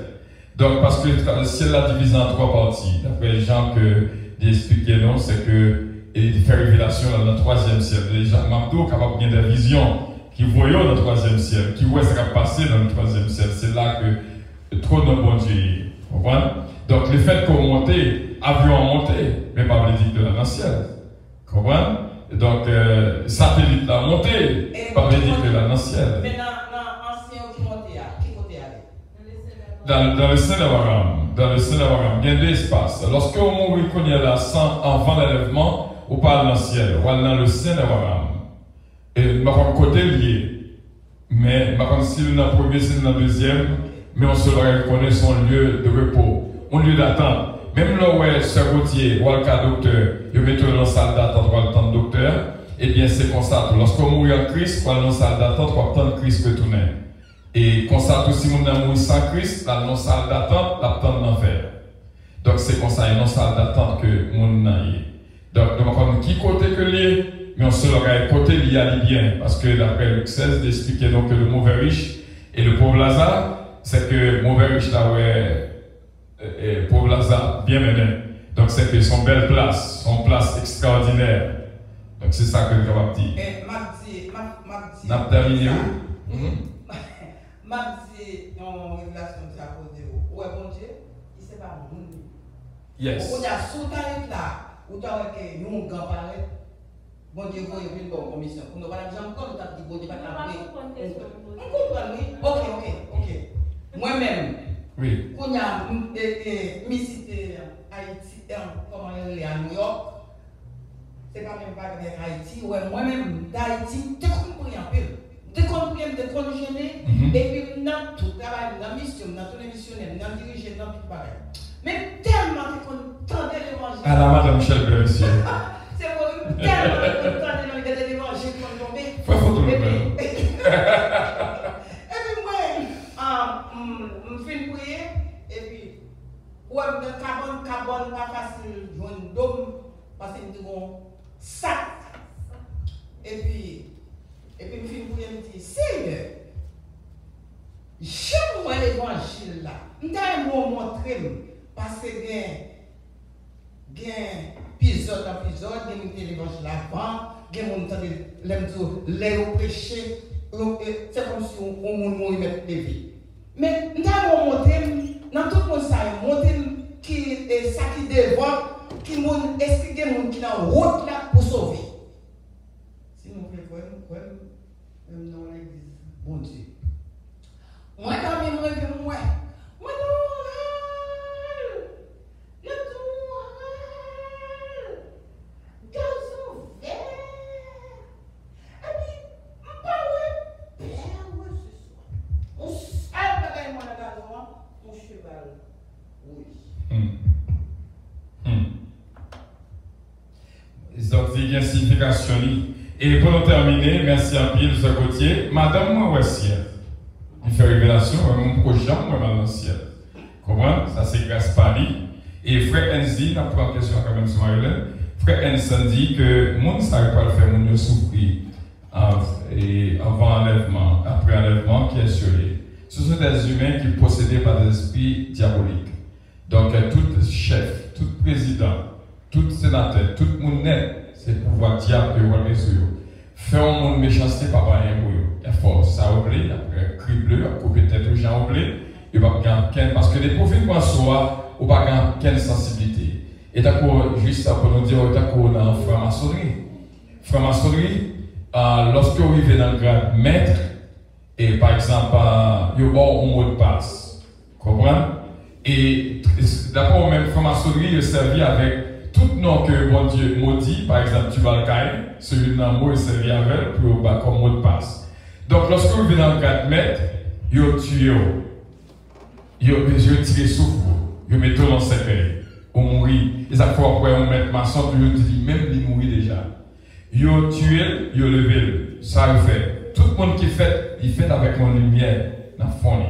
Donc, parce que le ciel l'a divisé en 3 parties. D'après les gens que d'expliquer, non, c'est que il fait révélation dans le 3e ciel. Les gens, Mamdo, capable de des visions qui voyaient dans le 3e ciel, qui voient ce qui a passé dans le 3e ciel. C'est là que trop de bon Dieu. Vous comprenez? Donc, le fait qu'on monte, avion monté, mais pas le dit de dans le ciel. Vous comprenez? Donc, satellite l'a monté, pas le dit de dans le ciel. Mais dans l'ancien qui montait, qui côté allait? Dans le sein d'Abraham, il y a 2 espaces. Lorsque on mourit qu'on y a la sang avant l'enlèvement, on parle dans le ciel, on parle dans le sein d'Abraham. Et par côté lié. Mais par contre, si dans le premier, c'est dans le deuxième, mais on se reconnaît son lieu de repos, un lieu d'attente. Même là où est ce routier, ou le cas docteur, il met dans la salle d'attente pour attendre le docteur, eh bien c'est comme ça. Lorsqu'on mourit en Christ, on va dans la salle d'attente pour attendre Christ retourner. Et comme ça, tout si on a mouru sans Christ, dans la salle d'attente, l'attente d'enfer. Donc c'est comme ça, il y a une salle d'attente que mon a. Donc, on qui côté que lié, mais on se le côté lié à bien. Parce que d'après Luc 16, il expliquait donc que le mauvais riche et le pauvre Lazare, c'est que le mauvais riche là, et pauvre Lazare, bien mené. Donc c'est que son belle place, son place extraordinaire. Donc c'est ça que je vais dire. Et Mardi. N'a terminé où? Mardi, en révélation de sa posée. Ouais, bon Dieu, il sait pas mon. Yes. On a sous tarif là, où tu as que nous, grand parler. Bon Dieu, vous avez une bonne commission. Pour nous, voilà, j'ai encore le temps de bon Dieu, pas de on comprend, oui. Ok. Moi-même. Oui. Quand il y a mis cité Haïti, comment elle est à New York, c'est quand même pas avec Haïti. Ouais, moi-même, d'Haïti, tu compris un peu. Tu compris, tu connais gêné. Et puis, dans tout travail, dans la mission, dans tout les missionnaires, dans le dirigeant, dans tout pareil. Mais tellement que tu entendais l'évangile. À la Madame Michel Bernier. C'est horrible, tellement que tu entendais l'évangile qu'on tombait. Faut photo le faire. Et puis, moi, je fais une prière, et puis, ouais, le carbone, pas facile, je vois une dôme, parce que je dis, sac. Et puis, je fais une prière, je me dis, Seigneur, j'aime l'évangile là. Je vais vous montrer, parce que il y a épisode en épisode, il y a l'évangile avant, il y a mon temps de les prêcher, c'est comme si on met des vies. Mais nous avons monté, dans tout le monde, monté qui est ça qui développe, qui nous explique les gens qui sont en route là pour sauver. Si nous voulons, même dans l'église, bon Dieu. Moi, dans mes mots, moi, Donc, il y a une signification. Et pour nous terminer, merci à Pile, ce Gauthier. Madame, moi, ouais, ciel. Il fait révélation, mon prochain, moi, dans le ciel. Comment? Ça, c'est grâce à lui. Et frère Enzi, on prend une question quand même sur Marilyn. Frère Enzi dit que mon ne savait pas le faire, mon souffrir avant enlèvement, après enlèvement, qui est sur lui. Ce sont des humains qui possédés par des esprits diaboliques. Donc, tout chef, tout président, tout sénateur, tout le monde net, c'est le pouvoir diable de voir sur eux. Faire un monde méchanceté, pas rien pour eux. Il y a force, ça oublié, après criblé, à couper tête aux gens oubliés, il va pas gagner parce que les profils qu'on soit, ou pas gagner quelle sensibilité. Et d'accord, juste pour nous dire, d'accord, on a en franc-maçonnerie. franc-maçonnerie, lorsque vous arrivez dans le grade maître, et par exemple, il y a un mot de passe. Comprenez? Et d'abord, même franc-maçonnerie, il servi avec tout nom que bon Dieu maudit, par exemple, tu vas le cailler, celui-là, mot, il servi avec pour comme mot de passe. Donc, lorsque vous venez dans le grade maître, il y a tué, il y a tiré souffle, il y a mis dans le secret, on mourit. Et ça fait après, on met maçon, il dit même il mourit déjà. Il a tué, il a levé, ça il fait. Tout le monde qui fait, il fait avec une lumière dans le fond.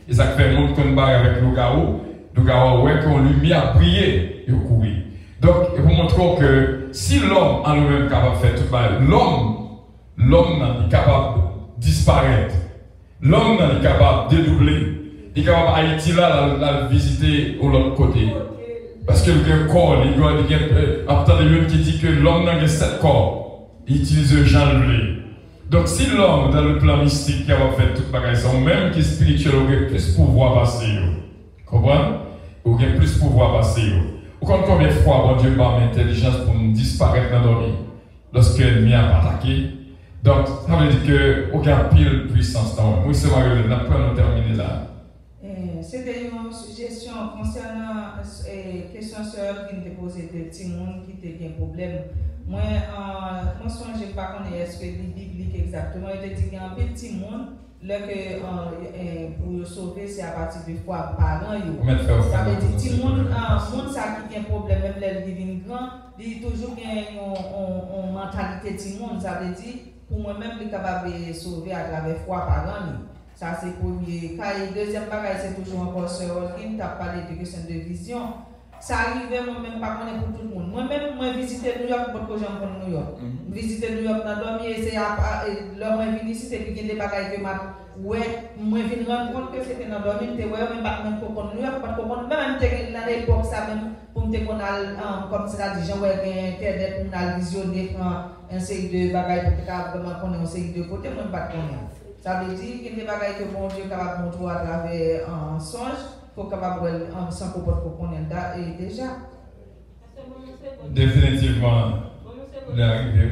Et ça fait le monde qui bat avec le gars, ouais, qu'on lumière a brillé, il a couru. Donc, il faut montrer que si l'homme en lui-même est capable de faire tout ça, l'homme est capable de disparaître. L'homme est capable de dédoubler. Il est capable d'Haïti là, la visiter de l'autre côté. Parce que le corps, il y a un qui dit que l'homme n'a que 7 corps. Il utilise le genre de. Donc si l'homme, dans le plan mystique, qui a fait tout bagage, ou même qui est spirituel, il a plus pouvoir passer. Comprenez? Il a plus pouvoir passer. Vous comprenez combien de fois, bon Dieu, par l'intelligence pour nous disparaître dans nos vies lorsque l'ennemi a attaqué? Donc, ça veut dire qu'il n'y a aucun pile puissance dans nous. Oui, c'est vrai, nous allons terminer là. C'était une suggestion concernant la question sœur qui nous posée de Timon qui était un problème. Moi, je ne sais pas qu'on est-ce que c'est biblique exactement. Il dit qu'il y a un petit monde pour sauver, c'est à partir de fois parents. Ça veut dire que Timon, ça qui a un problème, même les divines grands, il toujours une mentalité Timon. Ça veut dire pour moi-même, il est capable de sauver à travers foi parents. Ça, c'est le premier cas. Et deuxième bagage, c'est toujours encore sur Holkin, tu as parlé de question de vision. Ça arrivait moi-même, pas connaître pour tout le monde. Moi-même, moi, visiter New York, pour que j'aime pour New York. Visiter New York dans le dormi, et c'est là, moi, venu ici, c'est qu'il y a des bagages que moi, je me rends compte que c'était dans le dormi, je ne pas même pour New York, parce que même dans l'époque, ça même, pour me dire qu'on a, comme ça, des gens qui ont Internet, pour nous visionner un série de bagages, pour vraiment connaître une série de côtés, moi, je ne pas connaître. Ça veut dire qu'il y a des bagages que mon Dieu est capable de montrer à travers un songe, pour capable sans qu'on peut connaître déjà. Définitivement. Il est arrivé.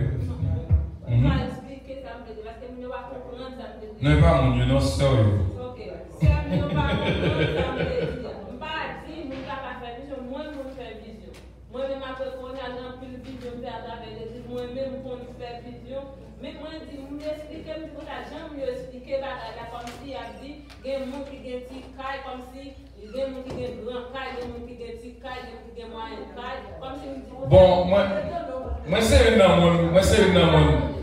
Non, pas mon Dieu, non, c'est ça. Ok. Si on ne peut pas comprendre, ça veut dire. On pas dire, nous ne pouvons pas faire vision, moi-même, je fais vision. Moi-même, après, on a dans plus de vision, moi-même, on fait vision. Mais moi, je dis, je m'explique, je dis, je m'explique, comme si, il dit, il y a des gens qui ont des petits cailles, comme si, il y a des gens qui ont des grands cailles, il y a des gens qui ont des petits cailles, il y a des gens qui ont des moyens cailles, comme si, bon, moi, c'est une amende, moi, c'est une amende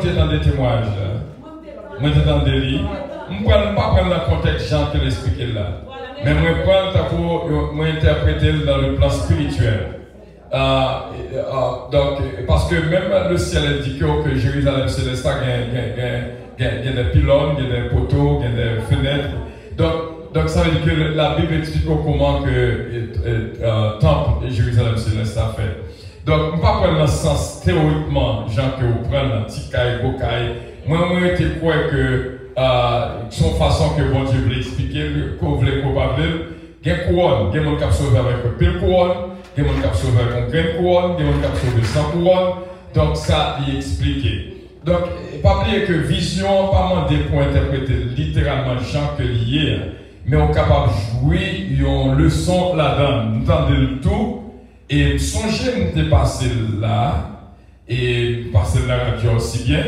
qui est dans des témoignages, moi, je dans des livres, je ne peux pas prendre le contexte, Jean, te l'expliquer là, mais moi, je prends pour interpréter dans le plan spirituel. Donc, parce que même le ciel indique que Jérusalem céleste il y a des pylônes, il y a des poteaux, il y a des fenêtres. Donc ça veut dire que la Bible explique comment que le temple de Jérusalem céleste a fait. Donc, je ne vais pas prendre dans le sens théoriquement, gens que vous prenez dans petit caille, beau caille. Moi, je crois que son façon que bon Dieu voulait expliquer, que vous voulez qu'on parle, il y a une couronne, il y a un monde qui a sauvé avec une pile couronne. Il y a des gens qui ont sauvé avec une graine couronne, il y a des gens qui ont sauvé sans couronne. Donc, ça, il est expliqué. Donc, pas oublier que vision, pas demander pour interpréter littéralement les gens que lié, mais on est capable de jouer une leçon là-dedans. Nous entendons le tout. Et songez, nous passé là, et passé là aussi bien,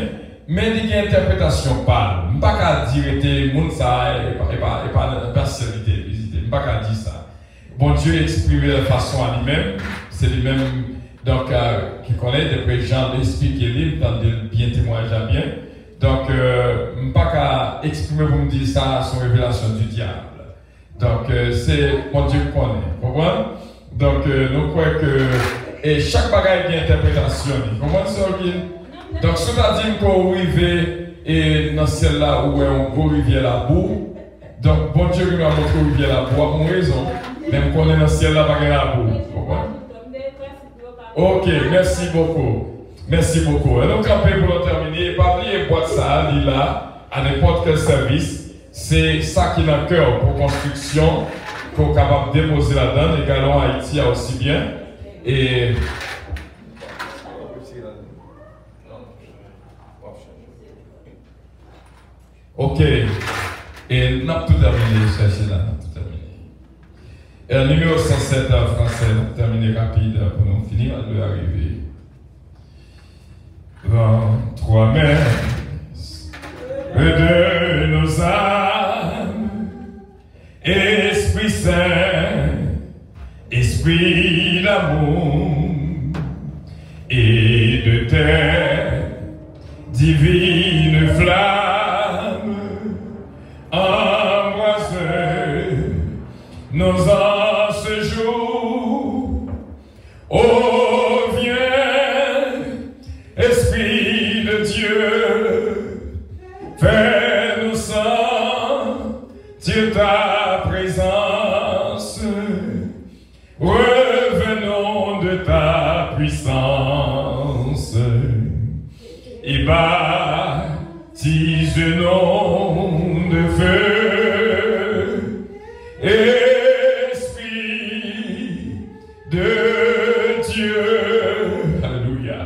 mais il y a une interprétation pâle. Je ne peux pas dire que le monde et pas de personnalité. Je ne peux pas dire ça. Bon Dieu exprimé de façon à lui-même, c'est lui-même donc qui connaît, d'après Jean l'expliquer lui, dans de bien témoigner bien. Donc, je ne peux pas exprimer pour me dire ça sans révélation du diable. Donc, c'est bon Dieu qui connaît, comprenez? Donc, nous croyons que et chaque bagage a une interprétation. Comment ça dit? Donc, c'est-à-dire qu'on arrive et dans celle-là où on gros rivière la boue. Donc, bon Dieu nous a montré où rivière la boue, à mon raison. Même qu'on est dans le ciel là, pas la boue. Ok, merci beaucoup. Merci beaucoup. Et donc, après, pour terminer, pas oublier boîte ça, là, à n'importe quel service. C'est ça qui est dans le cœur pour construction, qu'on est capable de déposer là-dedans. Également, Haïti a aussi bien. Et Ok. Et nous avons tout terminé, cherchez là, nous avons tout terminé. Et le numéro 107 en français, nous avons terminé rapide pour nous finir de arriver. 23 messes de nos âmes, Esprit Saint, Esprit d'amour et de terre, divine flamme, embrase nos anges jours. Oh, viens, Esprit de Dieu, fais-nous sentir ta présence. Revenons de ta puissance et baptise-nous de feu. Esprit de Dieu, alléluia,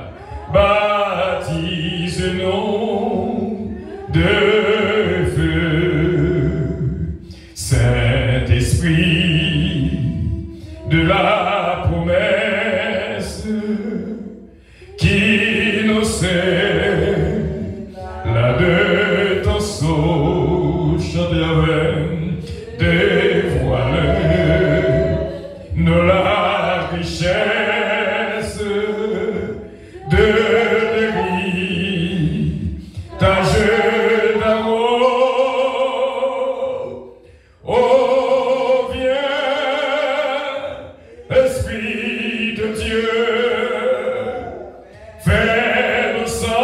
baptise-nous de feu. Saint-Esprit de la promesse qui nous sait là de ton sceau, chantez avec dévoile nous la richesse de l'héritage d'amour. Oh, viens, Esprit de Dieu, fais-nous sentir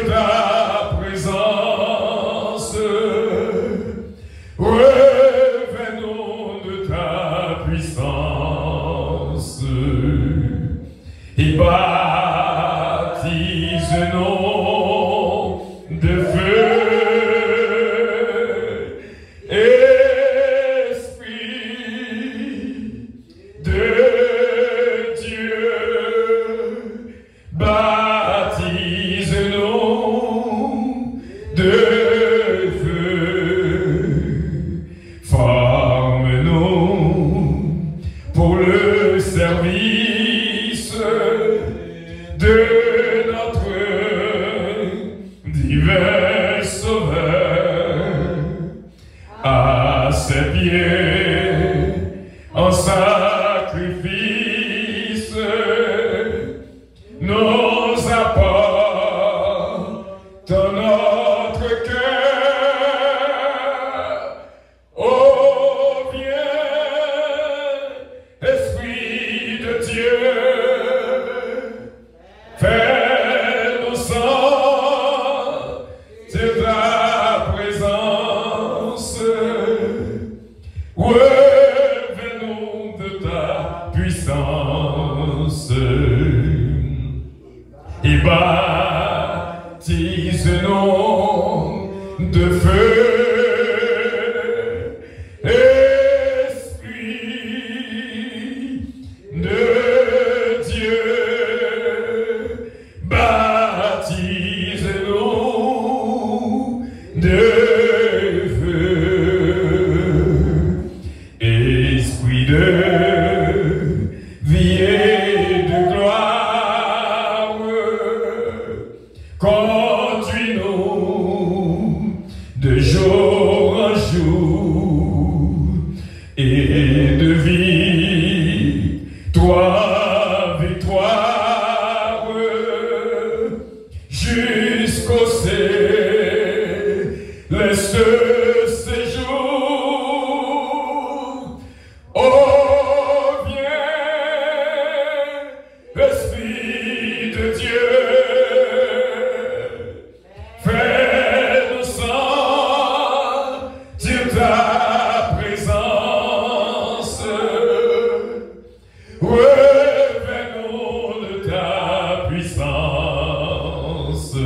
ta présence. Revenons de ta puissance et baptise-nous de feu. Esprit de Dieu, baptise-nous de feu. Forme-nous pour le service de notre divin Sauveur. À ses pieds, en sacrifice, nous apportons notre cœur. Oh, viens, Esprit de Dieu, fais-nous sentir ta présence. Revenons de ta puissance et baptise-nous de feu. Esprit de Dieu, baptise-nous de feu. Esprit de vie et de gloire, conduis-nous de jour en jour et de victoire, victoire, jusqu'au céleste séjour. Oh, viens, Esprit de Dieu, fais-nous sentir ta présence. Revenons de ta puissance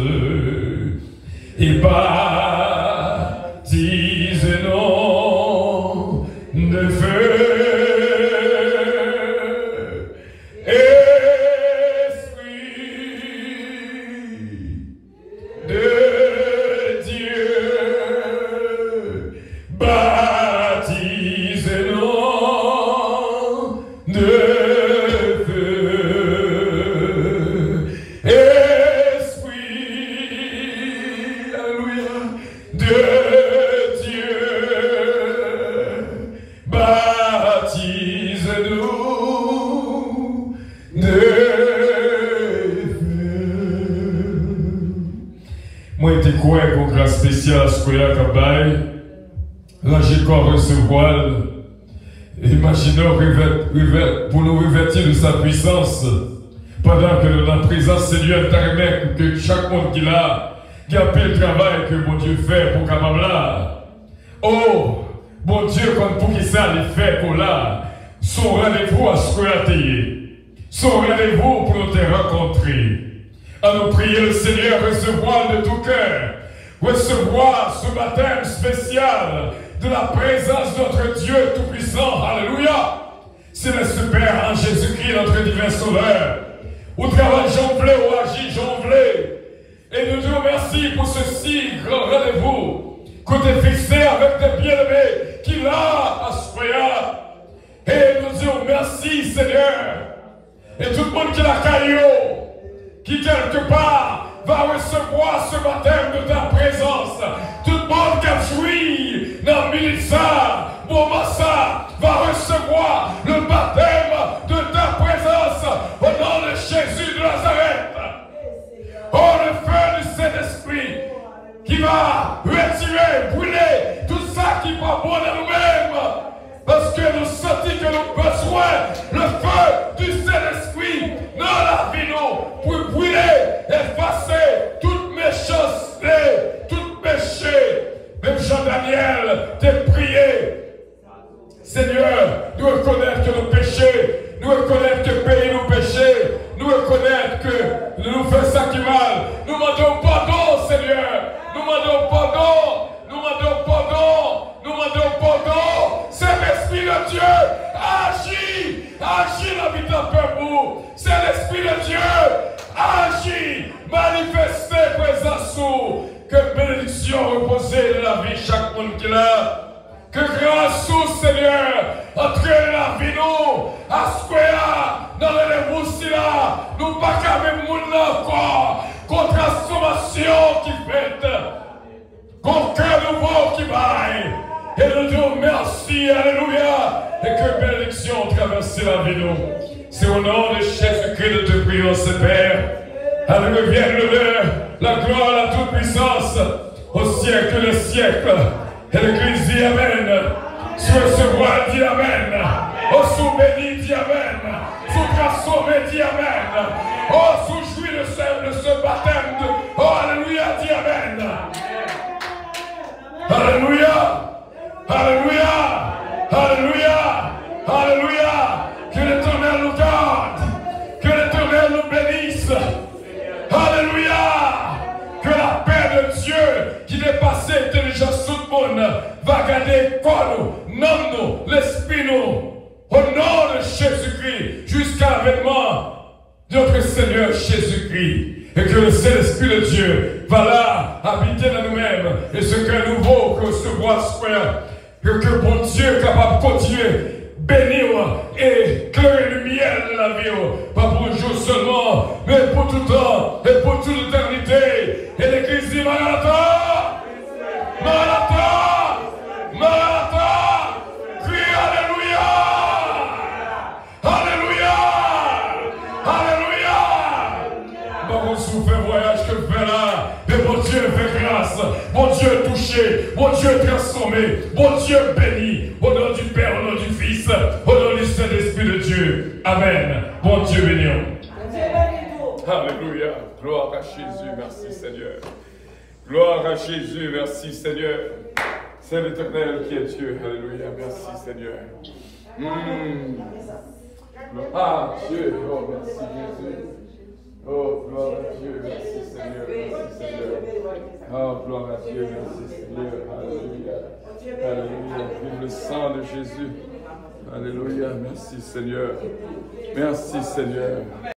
et baptise-nous de feu. Esprit Moi, j'étais quoi pour grâce spéciale à ce qu'il y a Kabaï. Là, j'ai quoi recevoir. Imaginons pour nous revêtir de sa puissance. Pendant que dans la présence Seigneur, t'arrêtes que chaque monde qui l'a, qui a fait le travail que mon Dieu fait pour capable là. Oh, bon Dieu, comme pour qui ça les fait pour là, son rendez-vous à ce que la son rendez-vous pour nous te rencontrer. À nous prier le Seigneur, recevoir de tout cœur, recevoir ce baptême spécial de la présence de notre Dieu Tout-Puissant. Alléluia. Céleste Père en Jésus-Christ, notre divin Sauveur. Au travail jonglé, au agit jonglé. Et nous disons merci pour ceci grand rendez-vous que tu es fixé avec tes bien-aimés qui l'a à ce prière. Et nous disons merci Seigneur. Et tout le monde qui l'a caillou, qui quelque part va recevoir ce baptême de ta présence. Tout le monde qui a joui dans le Militza, moment ça, va recevoir le baptême de ta présence au nom de Jésus de Nazareth. Oh, le feu du Saint-Esprit qui va retirer, brûler tout ça qui n'est pas bon dans nous-mêmes. Parce que nous sentons que nous avons besoin le feu du Saint-Esprit dans la vie nous pour brûler, effacer toute méchanceté, tout péché. Même Jean-Daniel t'a prié. Seigneur, nous reconnaissons que nos péchés, nous reconnaissons que le pays nous péchés, nous reconnaissons que nous faisons ça qui mal. Nous demandons pardon, Seigneur. Nous demandons pardon. Nous demandons pardon. Nous demandons pardon. C'est l'Esprit de Dieu. Agis. Agis dans le peuple. C'est l'Esprit de Dieu. Agis. Manifestez présence. Que bénédiction reposée de la vie chaque monde qui l'a. Que grâce au Seigneur, entraîne la vie nous, à ce qu'il y a dans les mousses là, nous pas qu'à même monde encore, contre la sommation qui fait, contre cœur nouveau qui vaille. Et nous disons merci, alléluia, et que bénédiction traverse la vie nous. C'est au nom de Jésus-Christ que te prions, Père. Alléluia, vienne l'honneur, la gloire, la toute-puissance, au siècle des siècles. Et l'Église dit Amen. Sous recevoir dit Amen. Oh, sous béni dit Amen. Sous transformé dit Amen. Oh, sous joui de ce baptême de. Oh, Alléluia dit Amen. Alléluia. Alléluia. Alléluia. Alléluia. Que l'Éternel nous garde. Que l'Éternel nous bénisse. Alléluia. Que la paix de Dieu qui dépasse l'intelligence tout le monde va garder corps nous, nom nous, l'esprit nous, au nom de Jésus-Christ, jusqu'à l'avènement de notre Seigneur Jésus-Christ. Et que le Saint-Esprit de Dieu va là habiter dans nous-mêmes. Et ce cœur nouveau que recevoir ce frère, que bon Dieu est capable de continuer. Bénir et éclairer le miel de la vie, pas pour un jour seulement, mais pour tout temps et pour toute l'éternité. Et l'Église dit Maranatha, Maranatha, Maranatha, crie Alléluia, Alléluia, Alléluia. Bon, on souffre un voyage que fait là, mais bon Dieu fait grâce, bon Dieu touché, bon Dieu transformé, bon Dieu béni. Au nom du Père, au nom du Fils, au nom du Saint-Esprit de Dieu. Amen. Bon Dieu béni. Alléluia. Gloire à Jésus. Merci Seigneur. Gloire à Jésus. Merci Seigneur. C'est l'Éternel qui est Dieu. Alléluia. Merci Seigneur. Ah Dieu. Oh merci Jésus. Oh gloire à Dieu. Merci Seigneur. Merci Seigneur. Oh gloire à Dieu. Merci Seigneur. Alléluia. Alléluia, vive le sang de Jésus. Alléluia, merci Seigneur. Merci Seigneur.